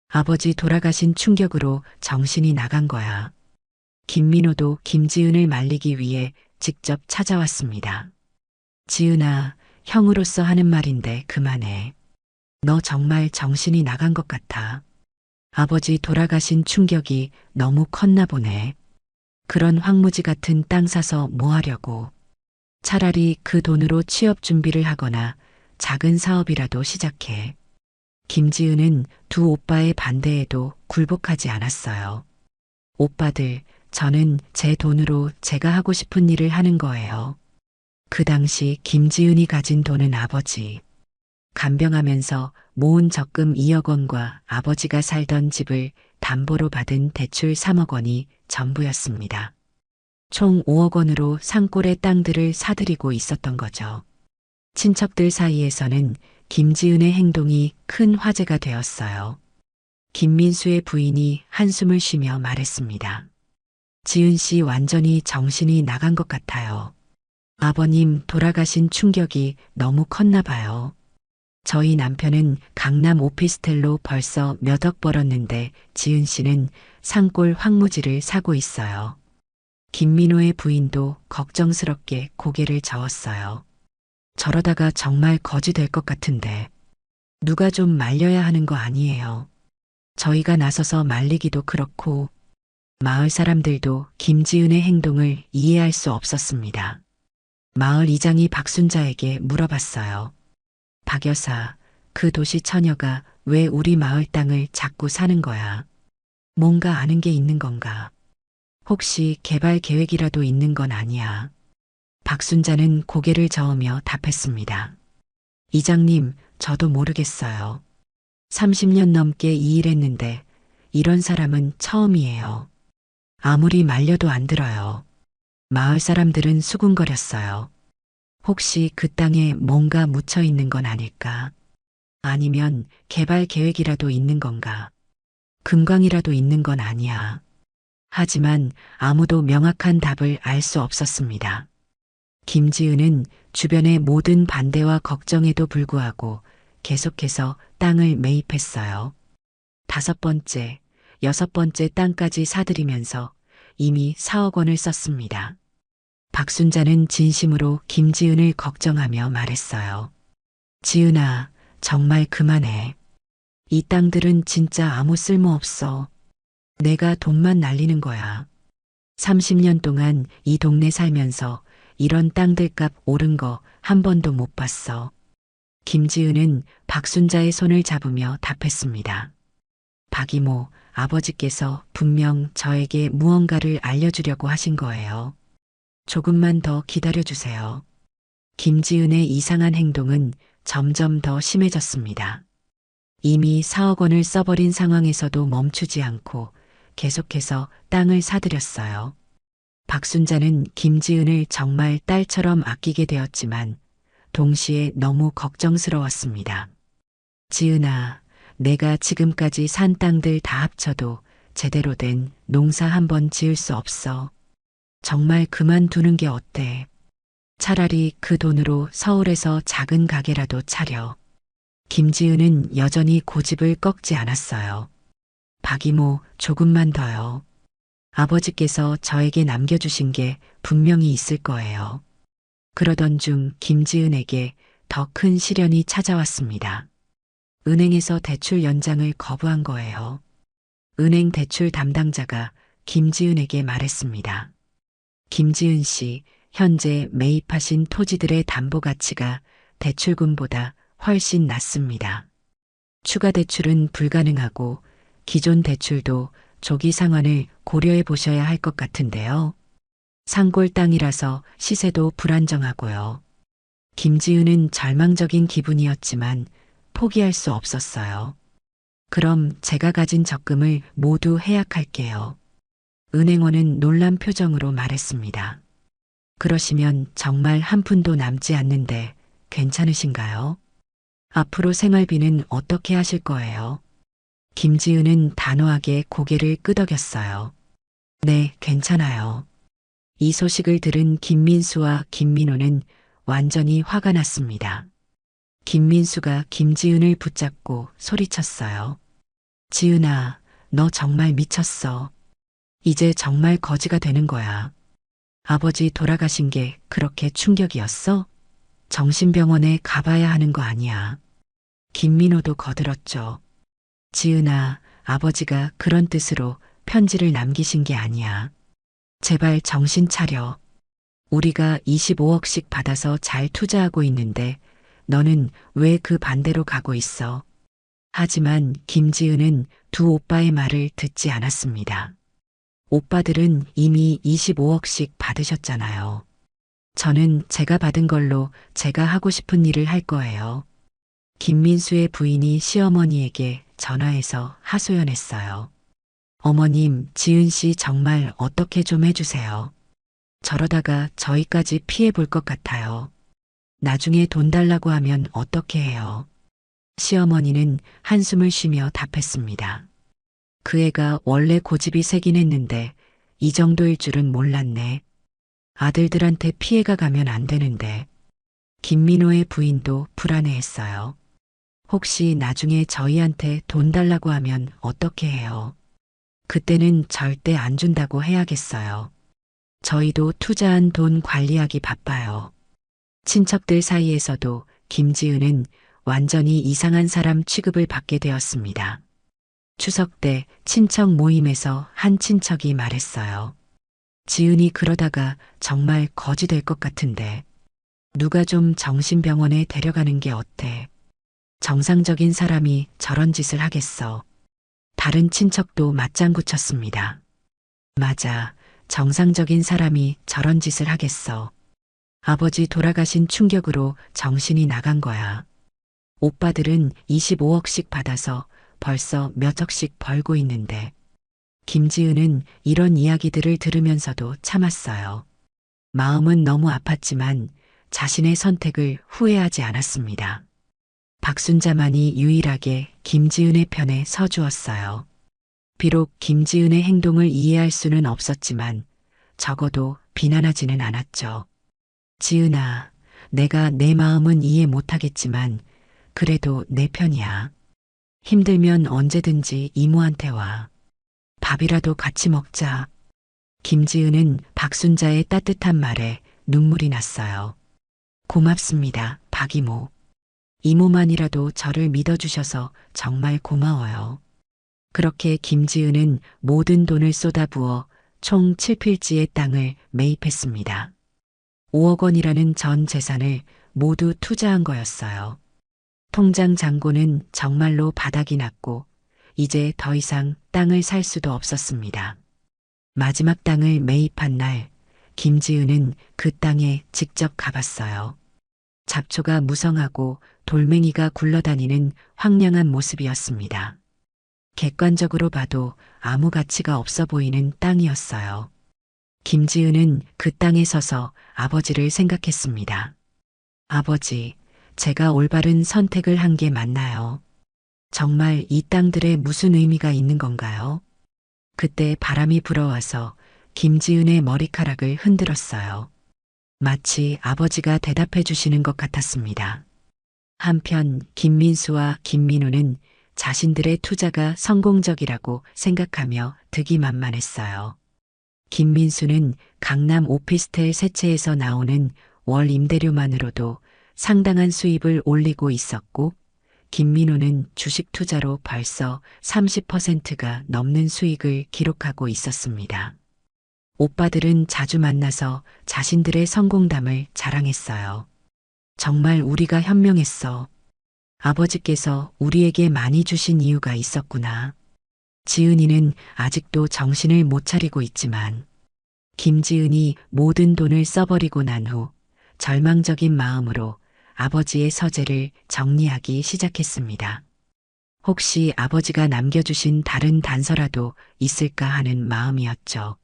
[SPEAKER 2] 아버지 돌아가신 충격으로 정신이 나간 거야. 김민호도 김지은을 말리기 위해 직접 찾아왔습니다. 지은아, 형으로서 하는 말인데 그만해. 너 정말 정신이 나간 것 같아. 아버지 돌아가신 충격이 너무 컸나 보네. 그런 황무지 같은 땅 사서 뭐 하려고. 차라리 그 돈으로 취업 준비를 하거나 작은 사업이라도 시작해. 김지은은 두 오빠의 반대에도 굴복하지 않았어요. 오빠들, 저는 제 돈으로 제가 하고 싶은 일을 하는 거예요. 그 당시 김지은이 가진 돈은 아버지 간병하면서 모은 적금 2억 원과 아버지가 살던 집을 담보로 받은 대출 3억 원이 전부였습니다. 총 5억 원으로 산골의 땅들을 사들이고 있었던 거죠. 친척들 사이에서는 김지은의 행동이 큰 화제가 되었어요. 김민수의 부인이 한숨을 쉬며 말했습니다. 지은 씨 완전히 정신이 나간 것 같아요. 아버님 돌아가신 충격이 너무 컸나 봐요. 저희 남편은 강남 오피스텔로 벌써 몇 억 벌었는데 지은 씨는 산골 황무지를 사고 있어요. 김민호의 부인도 걱정스럽게 고개를 저었어요. 저러다가 정말 거지 될 것 같은데 누가 좀 말려야 하는 거 아니에요. 저희가 나서서 말리기도 그렇고 마을 사람들도 김지은의 행동을 이해할 수 없었습니다. 마을 이장이 박순자에게 물어봤어요. 박 여사, 그 도시 처녀가 왜 우리 마을 땅을 자꾸 사는 거야? 뭔가 아는 게 있는 건가? 혹시 개발 계획이라도 있는 건 아니야? 박순자는 고개를 저으며 답했습니다. 이장님, 저도 모르겠어요. 30년 넘게 이 일했는데 이런 사람은 처음이에요. 아무리 말려도 안 들어요. 마을 사람들은 수군거렸어요. 혹시 그 땅에 뭔가 묻혀 있는 건 아닐까? 아니면 개발 계획이라도 있는 건가? 금광이라도 있는 건 아니야. 하지만 아무도 명확한 답을 알 수 없었습니다. 김지은은 주변의 모든 반대와 걱정에도 불구하고 계속해서 땅을 매입했어요. 5번째, 6번째 땅까지 사들이면서 이미 4억 원을 썼습니다. 박순자는 진심으로 김지은을 걱정하며 말했어요. 지은아, 정말 그만해. 이 땅들은 진짜 아무 쓸모 없어. 내가 돈만 날리는 거야. 30년 동안 이 동네 살면서 이런 땅들 값 오른 거 한 번도 못 봤어. 김지은은 박순자의 손을 잡으며 답했습니다. 박 이모, 아버지께서 분명 저에게 무언가를 알려주려고 하신 거예요. 조금만 더 기다려주세요. 김지은의 이상한 행동은 점점 더 심해졌습니다. 이미 4억 원을 써버린 상황에서도 멈추지 않고 계속해서 땅을 사들였어요. 박순자는 김지은을 정말 딸처럼 아끼게 되었지만 동시에 너무 걱정스러웠습니다. 지은아, 내가 지금까지 산 땅들 다 합쳐도 제대로 된 농사 한번 지을 수 없어. 정말 그만두는 게 어때? 차라리 그 돈으로 서울에서 작은 가게라도 차려. 김지은은 여전히 고집을 꺾지 않았어요. 박 이모, 조금만 더요. 아버지께서 저에게 남겨주신 게 분명히 있을 거예요. 그러던 중 김지은에게 더 큰 시련이 찾아왔습니다. 은행에서 대출 연장을 거부한 거예요. 은행 대출 담당자가 김지은에게 말했습니다. 김지은 씨, 현재 매입하신 토지들의 담보 가치가 대출금보다 훨씬 낮습니다. 추가 대출은 불가능하고 기존 대출도 조기 상환을 고려해 보셔야 할 것 같은데요. 산골 땅이라서 시세도 불안정하고요. 김지은은 절망적인 기분이었지만 포기할 수 없었어요. 그럼 제가 가진 적금을 모두 해약할게요. 은행원은 놀란 표정으로 말했습니다. 그러시면 정말 한 푼도 남지 않는데 괜찮으신가요? 앞으로 생활비는 어떻게 하실 거예요? 김지은은 단호하게 고개를 끄덕였어요. 네, 괜찮아요. 이 소식을 들은 김민수와 김민호는 완전히 화가 났습니다. 김민수가 김지은을 붙잡고 소리쳤어요. 지은아, 너 정말 미쳤어. 이제 정말 거지가 되는 거야. 아버지 돌아가신 게 그렇게 충격이었어? 정신병원에 가봐야 하는 거 아니야. 김민호도 거들었죠. 지은아, 아버지가 그런 뜻으로 편지를 남기신 게 아니야. 제발 정신 차려. 우리가 25억씩 받아서 잘 투자하고 있는데 너는 왜 그 반대로 가고 있어? 하지만 김지은은 두 오빠의 말을 듣지 않았습니다. 오빠들은 이미 25억씩 받으셨잖아요. 저는 제가 받은 걸로 제가 하고 싶은 일을 할 거예요. 김민수의 부인이 시어머니에게 전화해서 하소연했어요. 어머님, 지은 씨 정말 어떻게 좀 해주세요. 저러다가 저희까지 피해 볼 것 같아요. 나중에 돈 달라고 하면 어떻게 해요? 시어머니는 한숨을 쉬며 답했습니다. 그 애가 원래 고집이 세긴 했는데 이 정도일 줄은 몰랐네. 아들들한테 피해가 가면 안 되는데. 김민호의 부인도 불안해했어요. 혹시 나중에 저희한테 돈 달라고 하면 어떻게 해요? 그때는 절대 안 준다고 해야겠어요. 저희도 투자한 돈 관리하기 바빠요. 친척들 사이에서도 김지은은 완전히 이상한 사람 취급을 받게 되었습니다. 추석 때 친척 모임에서 한 친척이 말했어요. 지은이 그러다가 정말 거지 될 것 같은데 누가 좀 정신병원에 데려가는 게 어때? 정상적인 사람이 저런 짓을 하겠어. 다른 친척도 맞장구 쳤습니다. 맞아. 정상적인 사람이 저런 짓을 하겠어. 아버지 돌아가신 충격으로 정신이 나간 거야. 오빠들은 25억씩 받아서 벌써 몇 억씩 벌고 있는데. 김지은은 이런 이야기들을 들으면서도 참았어요. 마음은 너무 아팠지만 자신의 선택을 후회하지 않았습니다. 박순자만이 유일하게 김지은의 편에 서주었어요. 비록 김지은의 행동을 이해할 수는 없었지만 적어도 비난하지는 않았죠. 지은아, 내가 내 마음은 이해 못하겠지만 그래도 내 편이야. 힘들면 언제든지 이모한테 와. 밥이라도 같이 먹자. 김지은은 박순자의 따뜻한 말에 눈물이 났어요. 고맙습니다, 박 이모. 이모만이라도 저를 믿어주셔서 정말 고마워요. 그렇게 김지은은 모든 돈을 쏟아부어 총 7필지의 땅을 매입했습니다. 5억 원이라는 전 재산을 모두 투자한 거였어요. 통장 잔고는 정말로 바닥이 났고 이제 더 이상 땅을 살 수도 없었습니다. 마지막 땅을 매입한 날 김지은은 그 땅에 직접 가봤어요. 잡초가 무성하고 돌멩이가 굴러다니는 황량한 모습이었습니다. 객관적으로 봐도 아무 가치가 없어 보이는 땅이었어요. 김지은은 그 땅에 서서 아버지를 생각했습니다. 아버지, 제가 올바른 선택을 한 게 맞나요? 정말 이 땅들에 무슨 의미가 있는 건가요? 그때 바람이 불어와서 김지은의 머리카락을 흔들었어요. 마치 아버지가 대답해 주시는 것 같았습니다. 한편 김민수와 김민호는 자신들의 투자가 성공적이라고 생각하며 득이만만했어요. 김민수는 강남 오피스텔 새 채에서 나오는 월 임대료만으로도 상당한 수입을 올리고 있었고, 김민호는 주식 투자로 벌써 30%가 넘는 수익을 기록하고 있었습니다. 오빠들은 자주 만나서 자신들의 성공담을 자랑했어요. 정말 우리가 현명했어. 아버지께서 우리에게 많이 주신 이유가 있었구나. 지은이는 아직도 정신을 못 차리고 있지만, 김지은이 모든 돈을 써버리고 난 후 절망적인 마음으로 아버지의 서재를 정리하기 시작했습니다. 혹시 아버지가 남겨주신 다른 단서라도 있을까 하는 마음이었죠.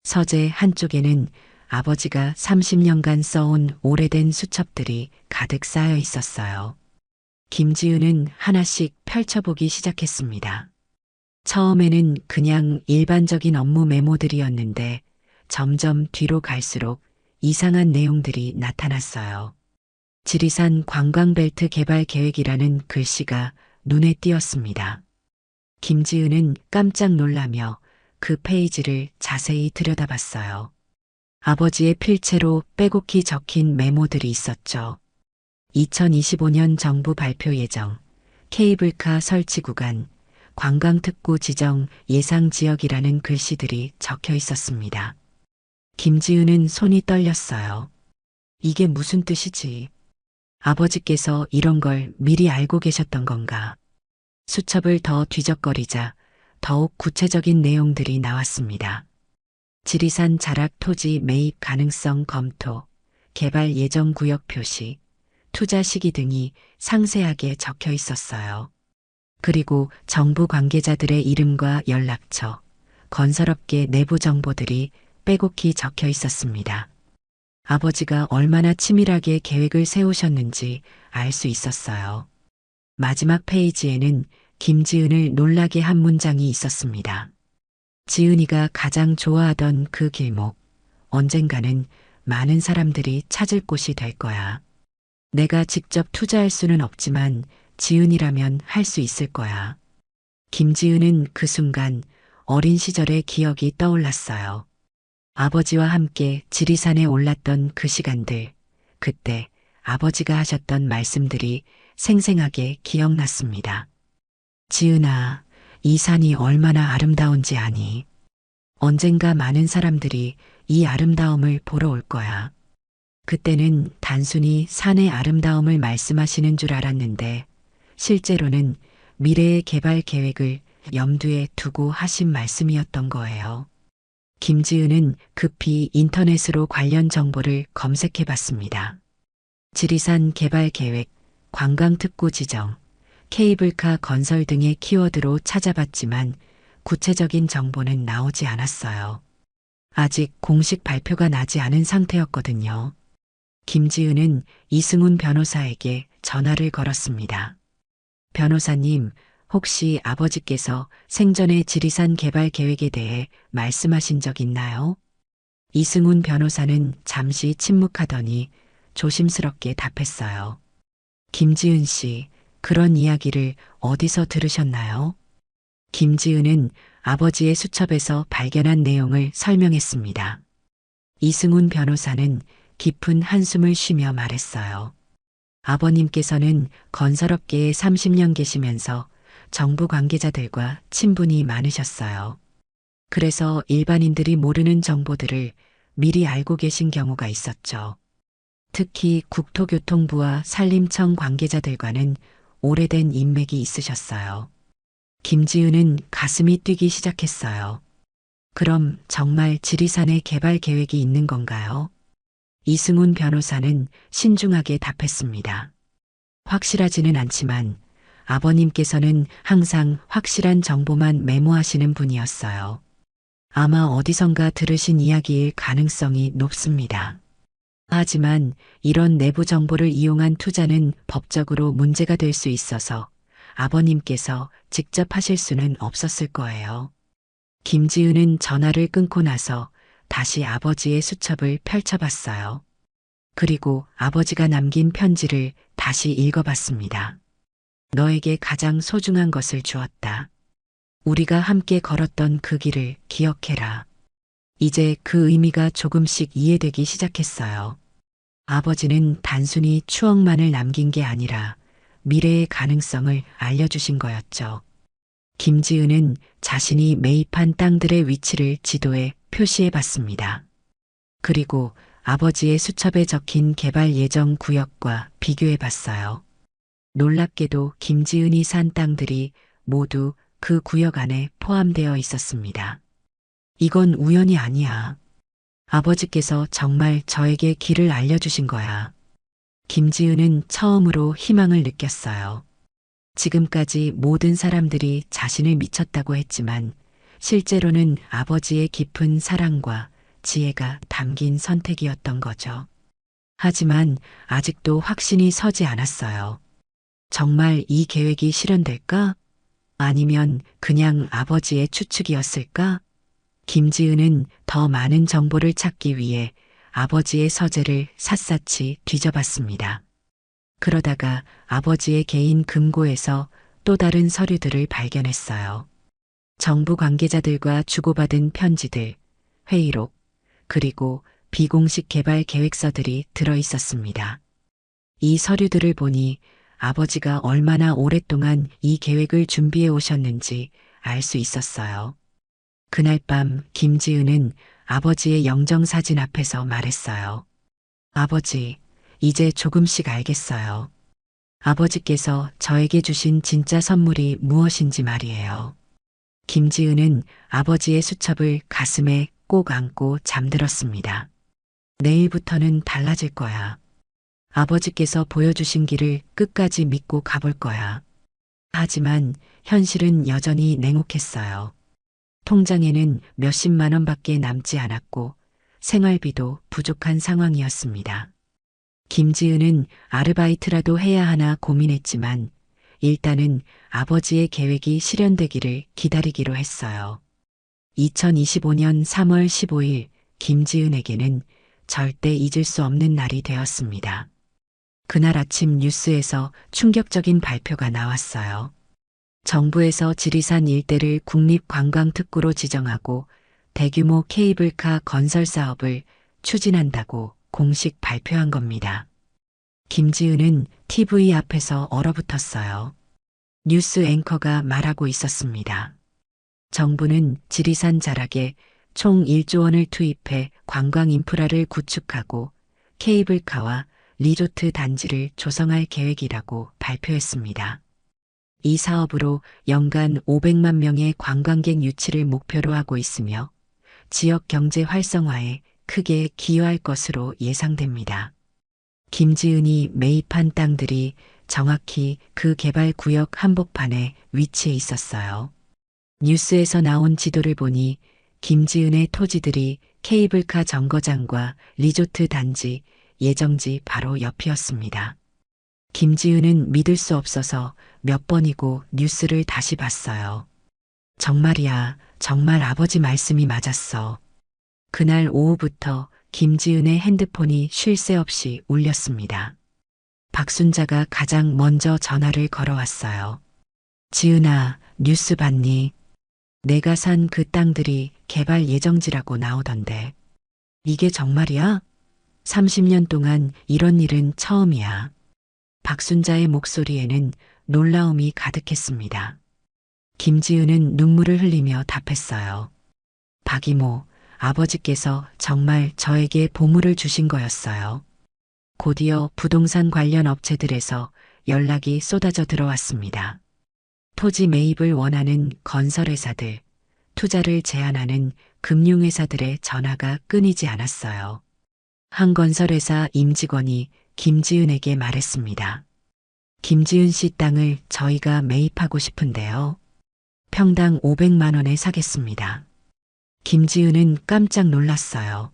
[SPEAKER 2] 서재 한쪽에는 아버지가 30년간 써온 오래된 수첩들이 가득 쌓여 있었어요. 김지은은 하나씩 펼쳐보기 시작했습니다. 처음에는 그냥 일반적인 업무 메모들이었는데 점점 뒤로 갈수록 이상한 내용들이 나타났어요. 지리산 관광벨트 개발 계획이라는 글씨가 눈에 띄었습니다. 김지은은 깜짝 놀라며 그 페이지를 자세히 들여다봤어요. 아버지의 필체로 빼곡히 적힌 메모들이 있었죠. 2025년 정부 발표 예정, 케이블카 설치 구간, 관광특구 지정 예상 지역이라는 글씨들이 적혀 있었습니다. 김지은은 손이 떨렸어요. 이게 무슨 뜻이지? 아버지께서 이런 걸 미리 알고 계셨던 건가? 수첩을 더 뒤적거리자 더욱 구체적인 내용들이 나왔습니다. 지리산 자락 토지 매입 가능성 검토, 개발 예정 구역 표시, 투자 시기 등이 상세하게 적혀 있었어요. 그리고 정부 관계자들의 이름과 연락처, 건설업계 내부 정보들이 빼곡히 적혀 있었습니다. 아버지가 얼마나 치밀하게 계획을 세우셨는지 알 수 있었어요. 마지막 페이지에는 김지은을 놀라게 한 문장이 있었습니다. 지은이가 가장 좋아하던 그 길목, 언젠가는 많은 사람들이 찾을 곳이 될 거야. 내가 직접 투자할 수는 없지만 지은이라면 할 수 있을 거야. 김지은은 그 순간 어린 시절의 기억이 떠올랐어요. 아버지와 함께 지리산에 올랐던 그 시간들, 그때 아버지가 하셨던 말씀들이 생생하게 기억났습니다. 지은아, 이 산이 얼마나 아름다운지 아니? 언젠가 많은 사람들이 이 아름다움을 보러 올 거야. 그때는 단순히 산의 아름다움을 말씀하시는 줄 알았는데 실제로는 미래의 개발 계획을 염두에 두고 하신 말씀이었던 거예요. 김지은은 급히 인터넷으로 관련 정보를 검색해 봤습니다. 지리산 개발 계획, 관광특구 지정, 케이블카 건설 등의 키워드로 찾아봤지만 구체적인 정보는 나오지 않았어요. 아직 공식 발표가 나지 않은 상태였거든요. 김지은은 이승훈 변호사에게 전화를 걸었습니다. 변호사님, 혹시 아버지께서 생전에 지리산 개발 계획에 대해 말씀하신 적 있나요? 이승훈 변호사는 잠시 침묵하더니 조심스럽게 답했어요. 김지은 씨, 그런 이야기를 어디서 들으셨나요? 김지은은 아버지의 수첩에서 발견한 내용을 설명했습니다. 이승훈 변호사는 깊은 한숨을 쉬며 말했어요. 아버님께서는 건설업계에 30년 계시면서 정부 관계자들과 친분이 많으셨어요. 그래서 일반인들이 모르는 정보들을 미리 알고 계신 경우가 있었죠. 특히 국토교통부와 산림청 관계자들과는 오래된 인맥이 있으셨어요. 김지은은 가슴이 뛰기 시작했어요. 그럼 정말 지리산에 개발 계획이 있는 건가요? 이승훈 변호사는 신중하게 답했습니다. 확실하지는 않지만 아버님께서는 항상 확실한 정보만 메모하시는 분이었어요. 아마 어디선가 들으신 이야기일 가능성이 높습니다. 하지만 이런 내부 정보를 이용한 투자는 법적으로 문제가 될 수 있어서 아버님께서 직접 하실 수는 없었을 거예요. 김지은은 전화를 끊고 나서 다시 아버지의 수첩을 펼쳐봤어요. 그리고 아버지가 남긴 편지를 다시 읽어봤습니다. 너에게 가장 소중한 것을 주었다. 우리가 함께 걸었던 그 길을 기억해라. 이제 그 의미가 조금씩 이해되기 시작했어요. 아버지는 단순히 추억만을 남긴 게 아니라 미래의 가능성을 알려주신 거였죠. 김지은은 자신이 매입한 땅들의 위치를 지도에 표시해 봤습니다. 그리고 아버지의 수첩에 적힌 개발 예정 구역과 비교해 봤어요. 놀랍게도 김지은이 산 땅들이 모두 그 구역 안에 포함되어 있었습니다. 이건 우연이 아니야. 아버지께서 정말 저에게 길을 알려주신 거야. 김지은은 처음으로 희망을 느꼈어요. 지금까지 모든 사람들이 자신을 미쳤다고 했지만 실제로는 아버지의 깊은 사랑과 지혜가 담긴 선택이었던 거죠. 하지만 아직도 확신이 서지 않았어요. 정말 이 계획이 실현될까? 아니면 그냥 아버지의 추측이었을까? 김지은은 더 많은 정보를 찾기 위해 아버지의 서재를 샅샅이 뒤져봤습니다. 그러다가 아버지의 개인 금고에서 또 다른 서류들을 발견했어요. 정부 관계자들과 주고받은 편지들, 회의록, 그리고 비공식 개발 계획서들이 들어 있었습니다. 이 서류들을 보니 아버지가 얼마나 오랫동안 이 계획을 준비해 오셨는지 알 수 있었어요. 그날 밤 김지은은 아버지의 영정사진 앞에서 말했어요. 아버지, 이제 조금씩 알겠어요. 아버지께서 저에게 주신 진짜 선물이 무엇인지 말이에요. 김지은은 아버지의 수첩을 가슴에 꼭 안고 잠들었습니다. 내일부터는 달라질 거야. 아버지께서 보여주신 길을 끝까지 믿고 가볼 거야. 하지만 현실은 여전히 냉혹했어요. 통장에는 몇십만 원밖에 남지 않았고 생활비도 부족한 상황이었습니다. 김지은은 아르바이트라도 해야 하나 고민했지만 일단은 아버지의 계획이 실현되기를 기다리기로 했어요. 2025년 3월 15일 김지은에게는 절대 잊을 수 없는 날이 되었습니다. 그날 아침 뉴스에서 충격적인 발표가 나왔어요. 정부에서 지리산 일대를 국립관광특구로 지정하고 대규모 케이블카 건설 사업을 추진한다고 공식 발표한 겁니다. 김지은은 TV 앞에서 얼어붙었어요. 뉴스 앵커가 말하고 있었습니다. 정부는 지리산 자락에 총 1조 원을 투입해 관광 인프라를 구축하고 케이블카와 리조트 단지를 조성할 계획이라고 발표했습니다. 이 사업으로 연간 500만 명의 관광객 유치를 목표로 하고 있으며 지역 경제 활성화에 크게 기여할 것으로 예상됩니다. 김지은이 매입한 땅들이 정확히 그 개발 구역 한복판에 위치해 있었어요. 뉴스에서 나온 지도를 보니 김지은의 토지들이 케이블카 정거장과 리조트 단지, 예정지 바로 옆이었습니다. 김지은은 믿을 수 없어서 몇 번이고 뉴스를 다시 봤어요. 정말이야, 정말 아버지 말씀이 맞았어. 그날 오후부터 김지은의 핸드폰이 쉴 새 없이 울렸습니다. 박순자가 가장 먼저 전화를 걸어왔어요. 지은아, 뉴스 봤니? 내가 산 그 땅들이 개발 예정지라고 나오던데. 이게 정말이야? 30년 동안 이런 일은 처음이야. 박순자의 목소리에는 놀라움이 가득했습니다. 김지은은 눈물을 흘리며 답했어요. 박이모, 아버지께서 정말 저에게 보물을 주신 거였어요. 곧이어 부동산 관련 업체들에서 연락이 쏟아져 들어왔습니다. 토지 매입을 원하는 건설회사들, 투자를 제안하는 금융회사들의 전화가 끊이지 않았어요. 한 건설회사 임직원이 김지은에게 말했습니다. 김지은 씨 땅을 저희가 매입하고 싶은데요. 평당 500만 원에 사겠습니다. 김지은은 깜짝 놀랐어요.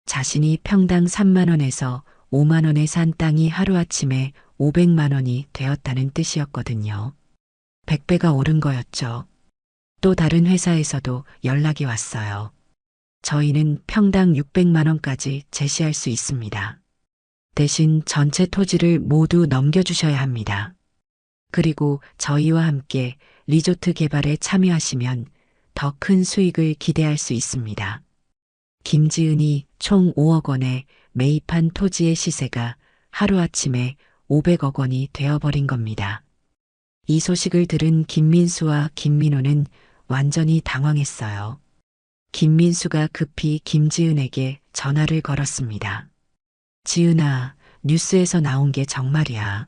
[SPEAKER 2] 자신이 평당 3만 원에서 5만 원에 산 땅이 하루아침에 500만 원이 되었다는 뜻이었거든요. 100배가 오른 거였죠. 또 다른 회사에서도 연락이 왔어요. 저희는 평당 600만 원까지 제시할 수 있습니다. 대신 전체 토지를 모두 넘겨주셔야 합니다. 그리고 저희와 함께 리조트 개발에 참여하시면 더 큰 수익을 기대할 수 있습니다. 김지은이 총 5억 원의 매입한 토지의 시세가 하루아침에 500억 원이 되어버린 겁니다. 이 소식을 들은 김민수와 김민호는 완전히 당황했어요. 김민수가 급히 김지은에게 전화를 걸었습니다. 지은아, 뉴스에서 나온 게 정말이야.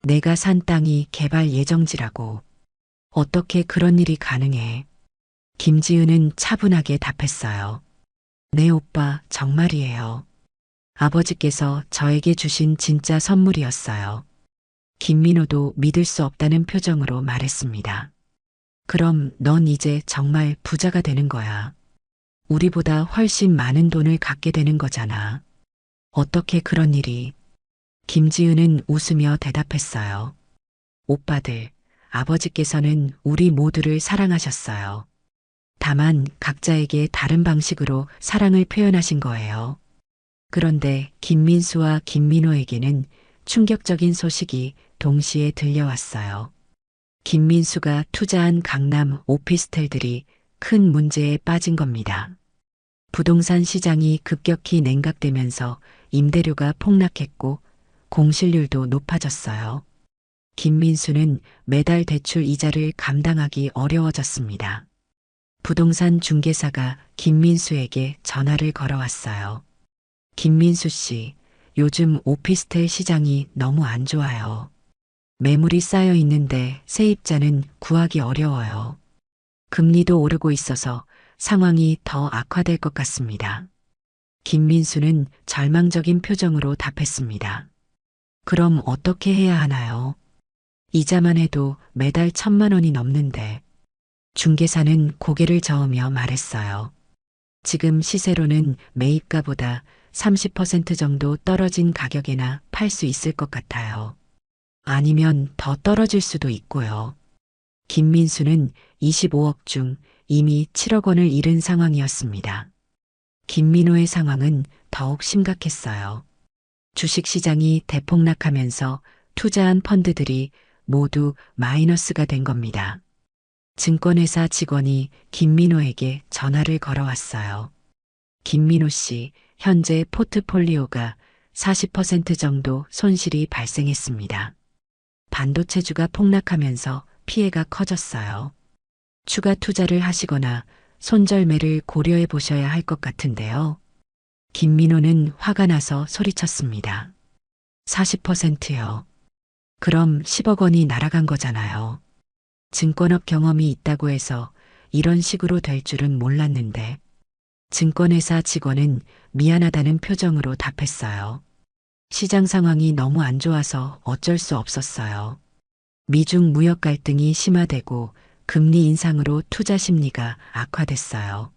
[SPEAKER 2] 내가 산 땅이 개발 예정지라고. 어떻게 그런 일이 가능해? 김지은은 차분하게 답했어요. 네, 오빠, 정말이에요. 아버지께서 저에게 주신 진짜 선물이었어요. 김민호도 믿을 수 없다는 표정으로 말했습니다. 그럼 넌 이제 정말 부자가 되는 거야. 우리보다 훨씬 많은 돈을 갖게 되는 거잖아. 어떻게 그런 일이? 김지은은 웃으며 대답했어요. 오빠들, 아버지께서는 우리 모두를 사랑하셨어요. 다만 각자에게 다른 방식으로 사랑을 표현하신 거예요. 그런데 김민수와 김민호에게는 충격적인 소식이 동시에 들려왔어요. 김민수가 투자한 강남 오피스텔들이 큰 문제에 빠진 겁니다. 부동산 시장이 급격히 냉각되면서 임대료가 폭락했고 공실률도 높아졌어요. 김민수는 매달 대출 이자를 감당하기 어려워졌습니다. 부동산 중개사가 김민수에게 전화를 걸어왔어요. 김민수 씨, 요즘 오피스텔 시장이 너무 안 좋아요. 매물이 쌓여 있는데 세입자는 구하기 어려워요. 금리도 오르고 있어서 상황이 더 악화될 것 같습니다. 김민수는 절망적인 표정으로 답했습니다. 그럼 어떻게 해야 하나요? 이자만 해도 매달 1,000만 원이 넘는데. 중개사는 고개를 저으며 말했어요. 지금 시세로는 매입가보다 30% 정도 떨어진 가격에나 팔 수 있을 것 같아요. 아니면 더 떨어질 수도 있고요. 김민수는 25억 중 이미 7억 원을 잃은 상황이었습니다. 김민호의 상황은 더욱 심각했어요. 주식시장이 대폭락하면서 투자한 펀드들이 모두 마이너스가 된 겁니다. 증권회사 직원이 김민호에게 전화를 걸어왔어요. 김민호 씨, 현재 포트폴리오가 40% 정도 손실이 발생했습니다. 반도체주가 폭락하면서 피해가 커졌어요. 추가 투자를 하시거나 손절매를 고려해 보셔야 할 것 같은데요. 김민호는 화가 나서 소리쳤습니다. 40%요. 그럼 10억 원이 날아간 거잖아요. 증권업 경험이 있다고 해서 이런 식으로 될 줄은 몰랐는데. 증권회사 직원은 미안하다는 표정으로 답했어요. 시장 상황이 너무 안 좋아서 어쩔 수 없었어요. 미중 무역 갈등이 심화되고 금리 인상으로 투자 심리가 악화됐어요.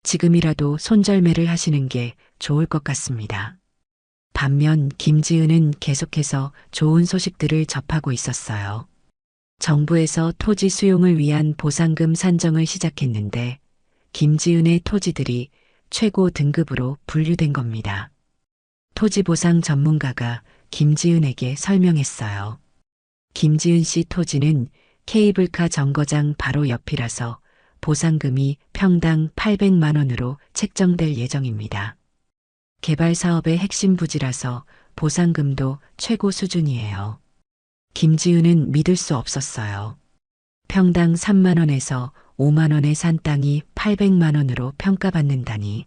[SPEAKER 2] 지금이라도 손절매를 하시는 게 좋을 것 같습니다. 반면 김지은은 계속해서 좋은 소식들을 접하고 있었어요. 정부에서 토지 수용을 위한 보상금 산정을 시작했는데 김지은의 토지들이 최고 등급으로 분류된 겁니다. 토지 보상 전문가가 김지은에게 설명했어요. 김지은 씨 토지는 케이블카 정거장 바로 옆이라서 보상금이 평당 800만 원으로 책정될 예정입니다. 개발 사업의 핵심 부지라서 보상금도 최고 수준이에요. 김지은은 믿을 수 없었어요. 평당 3만 원에서 5만 원에 산 땅이 800만 원으로 평가받는다니.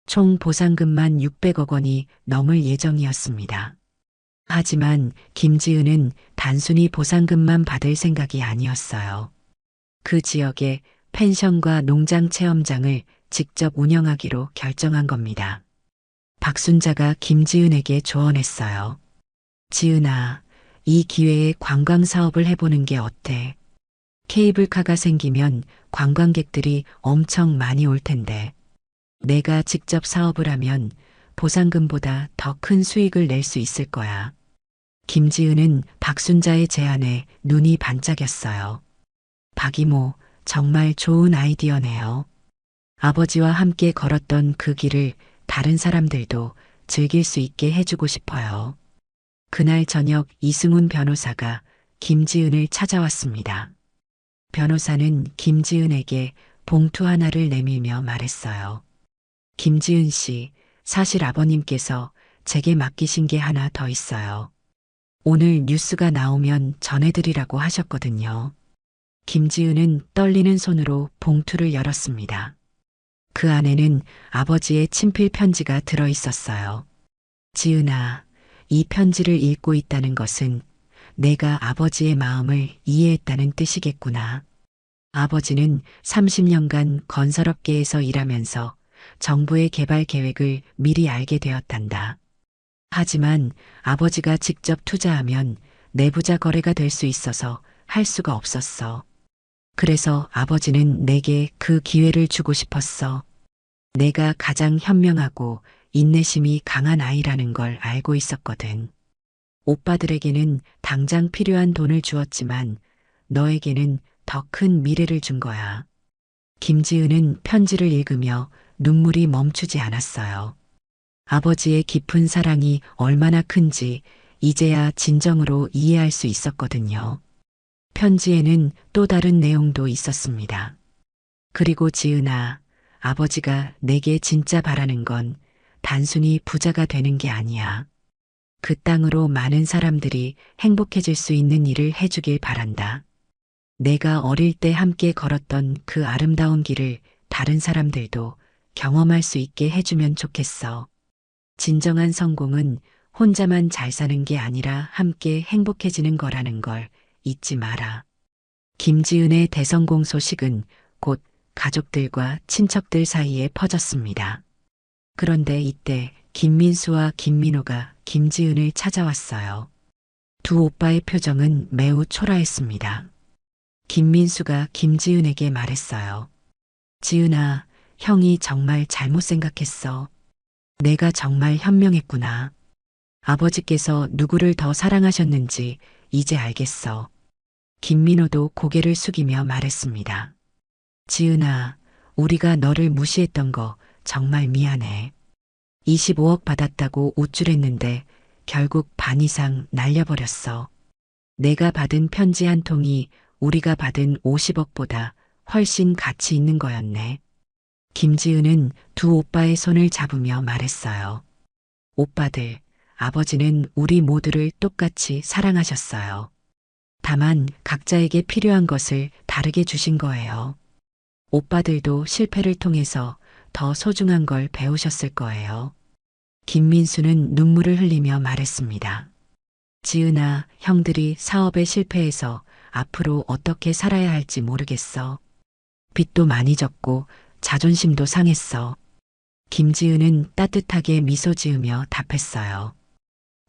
[SPEAKER 2] 총 보상금만 600억 원이 넘을 예정이었습니다. 하지만 김지은은 단순히 보상금만 받을 생각이 아니었어요. 그 지역에 펜션과 농장 체험장을 직접 운영하기로 결정한 겁니다. 박순자가 김지은에게 조언했어요. 지은아, 이 기회에 관광 사업을 해보는 게 어때? 케이블카가 생기면 관광객들이 엄청 많이 올 텐데. 내가 직접 사업을 하면 보상금보다 더 큰 수익을 낼 수 있을 거야. 김지은은 박순자의 제안에 눈이 반짝였어요. 박 이모, 정말 좋은 아이디어네요. 아버지와 함께 걸었던 그 길을 다른 사람들도 즐길 수 있게 해주고 싶어요. 그날 저녁 이승훈 변호사가 김지은을 찾아왔습니다. 변호사는 김지은에게 봉투 하나를 내밀며 말했어요. 김지은 씨, 사실 아버님께서 제게 맡기신 게 하나 더 있어요. 오늘 뉴스가 나오면 전해드리라고 하셨거든요. 김지은은 떨리는 손으로 봉투를 열었습니다. 그 안에는 아버지의 친필 편지가 들어 있었어요. 지은아, 이 편지를 읽고 있다는 것은 내가 아버지의 마음을 이해했다는 뜻이겠구나. 아버지는 30년간 건설업계에서 일하면서 정부의 개발 계획을 미리 알게 되었단다. 하지만 아버지가 직접 투자하면 내부자 거래가 될 수 있어서 할 수가 없었어. 그래서 아버지는 내게 그 기회를 주고 싶었어. 내가 가장 현명하고 인내심이 강한 아이라는 걸 알고 있었거든. 오빠들에게는 당장 필요한 돈을 주었지만 너에게는 더 큰 미래를 준 거야. 김지은은 편지를 읽으며 눈물이 멈추지 않았어요. 아버지의 깊은 사랑이 얼마나 큰지 이제야 진정으로 이해할 수 있었거든요. 편지에는 또 다른 내용도 있었습니다. 그리고 지은아, 아버지가 내게 진짜 바라는 건 단순히 부자가 되는 게 아니야. 그 땅으로 많은 사람들이 행복해질 수 있는 일을 해주길 바란다. 내가 어릴 때 함께 걸었던 그 아름다운 길을 다른 사람들도 경험할 수 있게 해주면 좋겠어. 진정한 성공은 혼자만 잘 사는 게 아니라 함께 행복해지는 거라는 걸 잊지 마라. 김지은의 대성공 소식은 곧 가족들과 친척들 사이에 퍼졌습니다. 그런데 이때 김민수와 김민호가 김지은을 찾아왔어요. 두 오빠의 표정은 매우 초라했습니다. 김민수가 김지은에게 말했어요. 지은아, 형이 정말 잘못 생각했어. 내가 정말 현명했구나. 아버지께서 누구를 더 사랑하셨는지 이제 알겠어. 김민호도 고개를 숙이며 말했습니다. 지은아, 우리가 너를 무시했던 거 정말 미안해. 25억 받았다고 우쭐했는데 결국 반 이상 날려버렸어. 내가 받은 편지 한 통이 우리가 받은 50억보다 훨씬 가치 있는 거였네. 김지은은 두 오빠의 손을 잡으며 말했어요. 오빠들, 아버지는 우리 모두를 똑같이 사랑하셨어요. 다만 각자에게 필요한 것을 다르게 주신 거예요. 오빠들도 실패를 통해서 더 소중한 걸 배우셨을 거예요. 김민수는 눈물을 흘리며 말했습니다. 지은아, 형들이 사업에 실패해서 앞으로 어떻게 살아야 할지 모르겠어. 빚도 많이 졌고 자존심도 상했어. 김지은은 따뜻하게 미소 지으며 답했어요.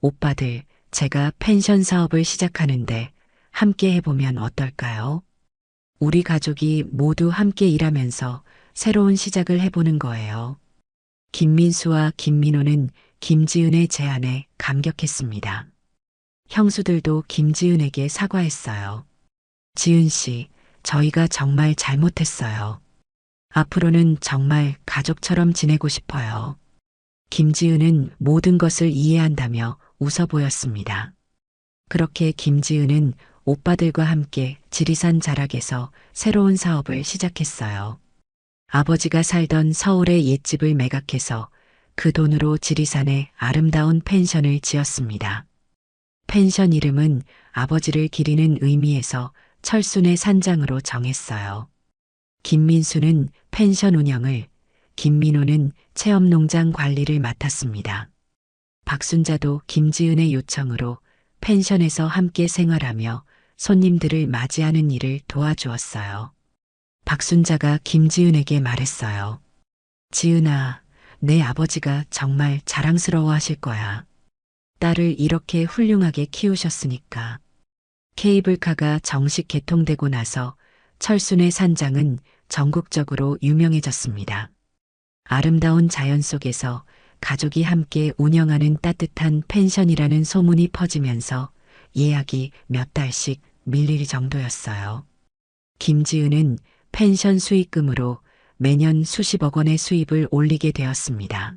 [SPEAKER 2] 오빠들, 제가 펜션 사업을 시작하는데 함께 해보면 어떨까요? 우리 가족이 모두 함께 일하면서 새로운 시작을 해보는 거예요. 김민수와 김민호는 김지은의 제안에 감격했습니다. 형수들도 김지은에게 사과했어요. 지은 씨, 저희가 정말 잘못했어요. 앞으로는 정말 가족처럼 지내고 싶어요. 김지은은 모든 것을 이해한다며 웃어 보였습니다. 그렇게 김지은은 오빠들과 함께 지리산 자락에서 새로운 사업을 시작했어요. 아버지가 살던 서울의 옛집을 매각해서 그 돈으로 지리산에 아름다운 펜션을 지었습니다. 펜션 이름은 아버지를 기리는 의미에서 철순의 산장으로 정했어요. 김민수는 펜션 운영을, 김민호는 체험농장 관리를 맡았습니다. 박순자도 김지은의 요청으로 펜션에서 함께 생활하며 손님들을 맞이하는 일을 도와주었어요. 박순자가 김지은에게 말했어요. 지은아, 내 아버지가 정말 자랑스러워 하실 거야. 딸을 이렇게 훌륭하게 키우셨으니까. 케이블카가 정식 개통되고 나서 철순의 산장은 전국적으로 유명해졌습니다. 아름다운 자연 속에서 가족이 함께 운영하는 따뜻한 펜션이라는 소문이 퍼지면서 예약이 몇 달씩 밀릴 정도였어요. 김지은은 펜션 수익금으로 매년 수십억 원의 수입을 올리게 되었습니다.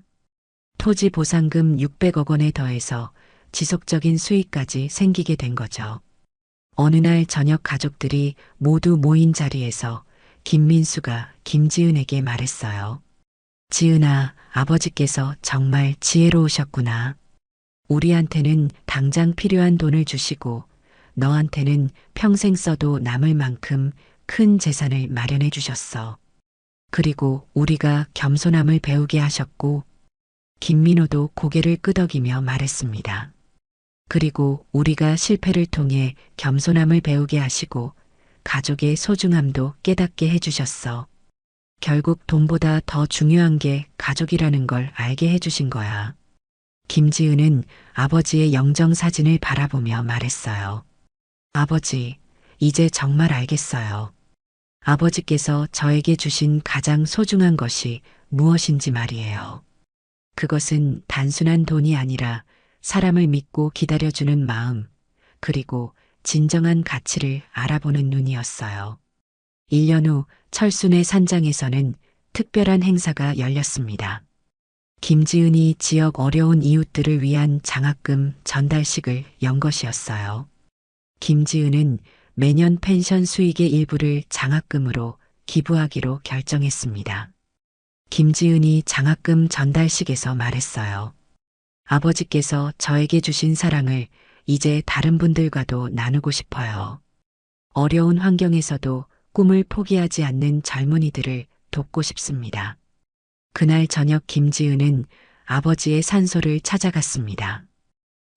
[SPEAKER 2] 토지 보상금 600억 원에 더해서 지속적인 수익까지 생기게 된 거죠. 어느 날 저녁 가족들이 모두 모인 자리에서 김민수가 김지은에게 말했어요. 지은아, 아버지께서 정말 지혜로우셨구나. 우리한테는 당장 필요한 돈을 주시고 너한테는 평생 써도 남을 만큼 큰 재산을 마련해 주셨어. 그리고 우리가 겸손함을 배우게 하셨고 김민호도 고개를 끄덕이며 말했습니다. 그리고 우리가 실패를 통해 겸손함을 배우게 하시고 가족의 소중함도 깨닫게 해주셨어. 결국 돈보다 더 중요한 게 가족이라는 걸 알게 해주신 거야. 김지은은 아버지의 영정사진을 바라보며 말했어요. 아버지, 이제 정말 알겠어요. 아버지께서 저에게 주신 가장 소중한 것이 무엇인지 말이에요. 그것은 단순한 돈이 아니라 사람을 믿고 기다려주는 마음, 그리고 진정한 가치를 알아보는 눈이었어요. 1년 후 철순의 산장에서는 특별한 행사가 열렸습니다. 김지은이 지역 어려운 이웃들을 위한 장학금 전달식을 연 것이었어요. 김지은은 매년 펜션 수익의 일부를 장학금으로 기부하기로 결정했습니다. 김지은이 장학금 전달식에서 말했어요. 아버지께서 저에게 주신 사랑을 이제 다른 분들과도 나누고 싶어요. 어려운 환경에서도 꿈을 포기하지 않는 젊은이들을 돕고 싶습니다. 그날 저녁 김지은은 아버지의 산소를 찾아갔습니다.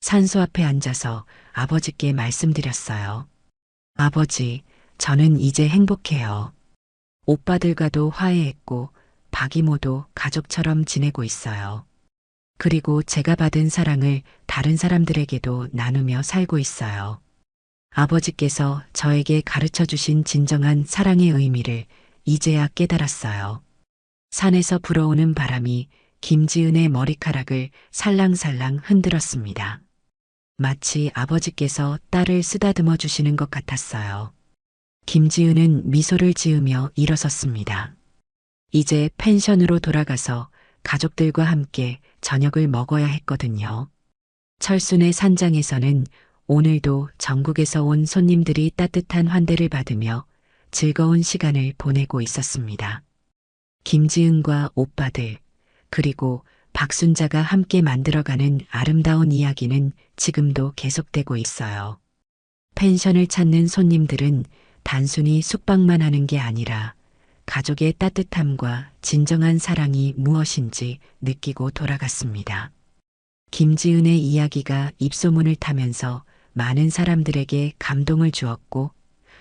[SPEAKER 2] 산소 앞에 앉아서 아버지께 말씀드렸어요. 아버지, 저는 이제 행복해요. 오빠들과도 화해했고 박이모도 가족처럼 지내고 있어요. 그리고 제가 받은 사랑을 다른 사람들에게도 나누며 살고 있어요. 아버지께서 저에게 가르쳐 주신 진정한 사랑의 의미를 이제야 깨달았어요. 산에서 불어오는 바람이 김지은의 머리카락을 살랑살랑 흔들었습니다. 마치 아버지께서 딸을 쓰다듬어 주시는 것 같았어요. 김지은은 미소를 지으며 일어섰습니다. 이제 펜션으로 돌아가서 가족들과 함께 저녁을 먹어야 했거든요. 철순의 산장에서는 오늘도 전국에서 온 손님들이 따뜻한 환대를 받으며 즐거운 시간을 보내고 있었습니다. 김지은과 오빠들, 그리고 박순자가 함께 만들어가는 아름다운 이야기는 지금도 계속되고 있어요. 펜션을 찾는 손님들은 단순히 숙박만 하는 게 아니라 가족의 따뜻함과 진정한 사랑이 무엇인지 느끼고 돌아갔습니다. 김지은의 이야기가 입소문을 타면서 많은 사람들에게 감동을 주었고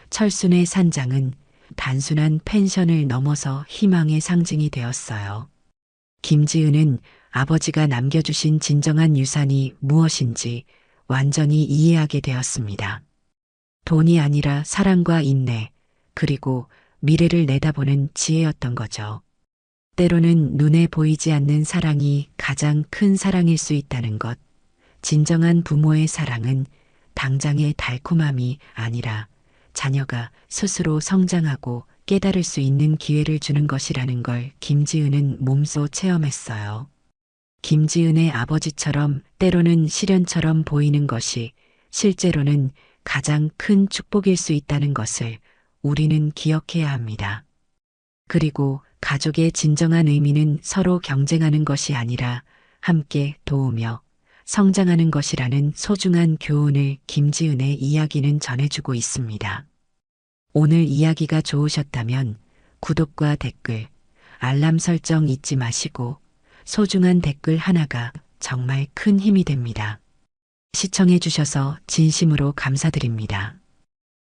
[SPEAKER 2] 철순의 산장은 단순한 펜션을 넘어서 희망의 상징이 되었어요. 김지은은 아버지가 남겨주신 진정한 유산이 무엇인지 완전히 이해하게 되었습니다. 돈이 아니라 사랑과 인내, 그리고 미래를 내다보는 지혜였던 거죠. 때로는 눈에 보이지 않는 사랑이 가장 큰 사랑일 수 있다는 것. 진정한 부모의 사랑은 당장의 달콤함이 아니라 자녀가 스스로 성장하고 깨달을 수 있는 기회를 주는 것이라는 걸 김지은은 몸소 체험했어요. 김지은의 아버지처럼 때로는 시련처럼 보이는 것이 실제로는 가장 큰 축복일 수 있다는 것을 우리는 기억해야 합니다. 그리고 가족의 진정한 의미는 서로 경쟁하는 것이 아니라 함께 도우며 성장하는 것이라는 소중한 교훈을 김지은의 이야기는 전해주고 있습니다. 오늘 이야기가 좋으셨다면 구독과 댓글, 알람 설정 잊지 마시고 소중한 댓글 하나가 정말 큰 힘이 됩니다. 시청해 주셔서 진심으로 감사드립니다.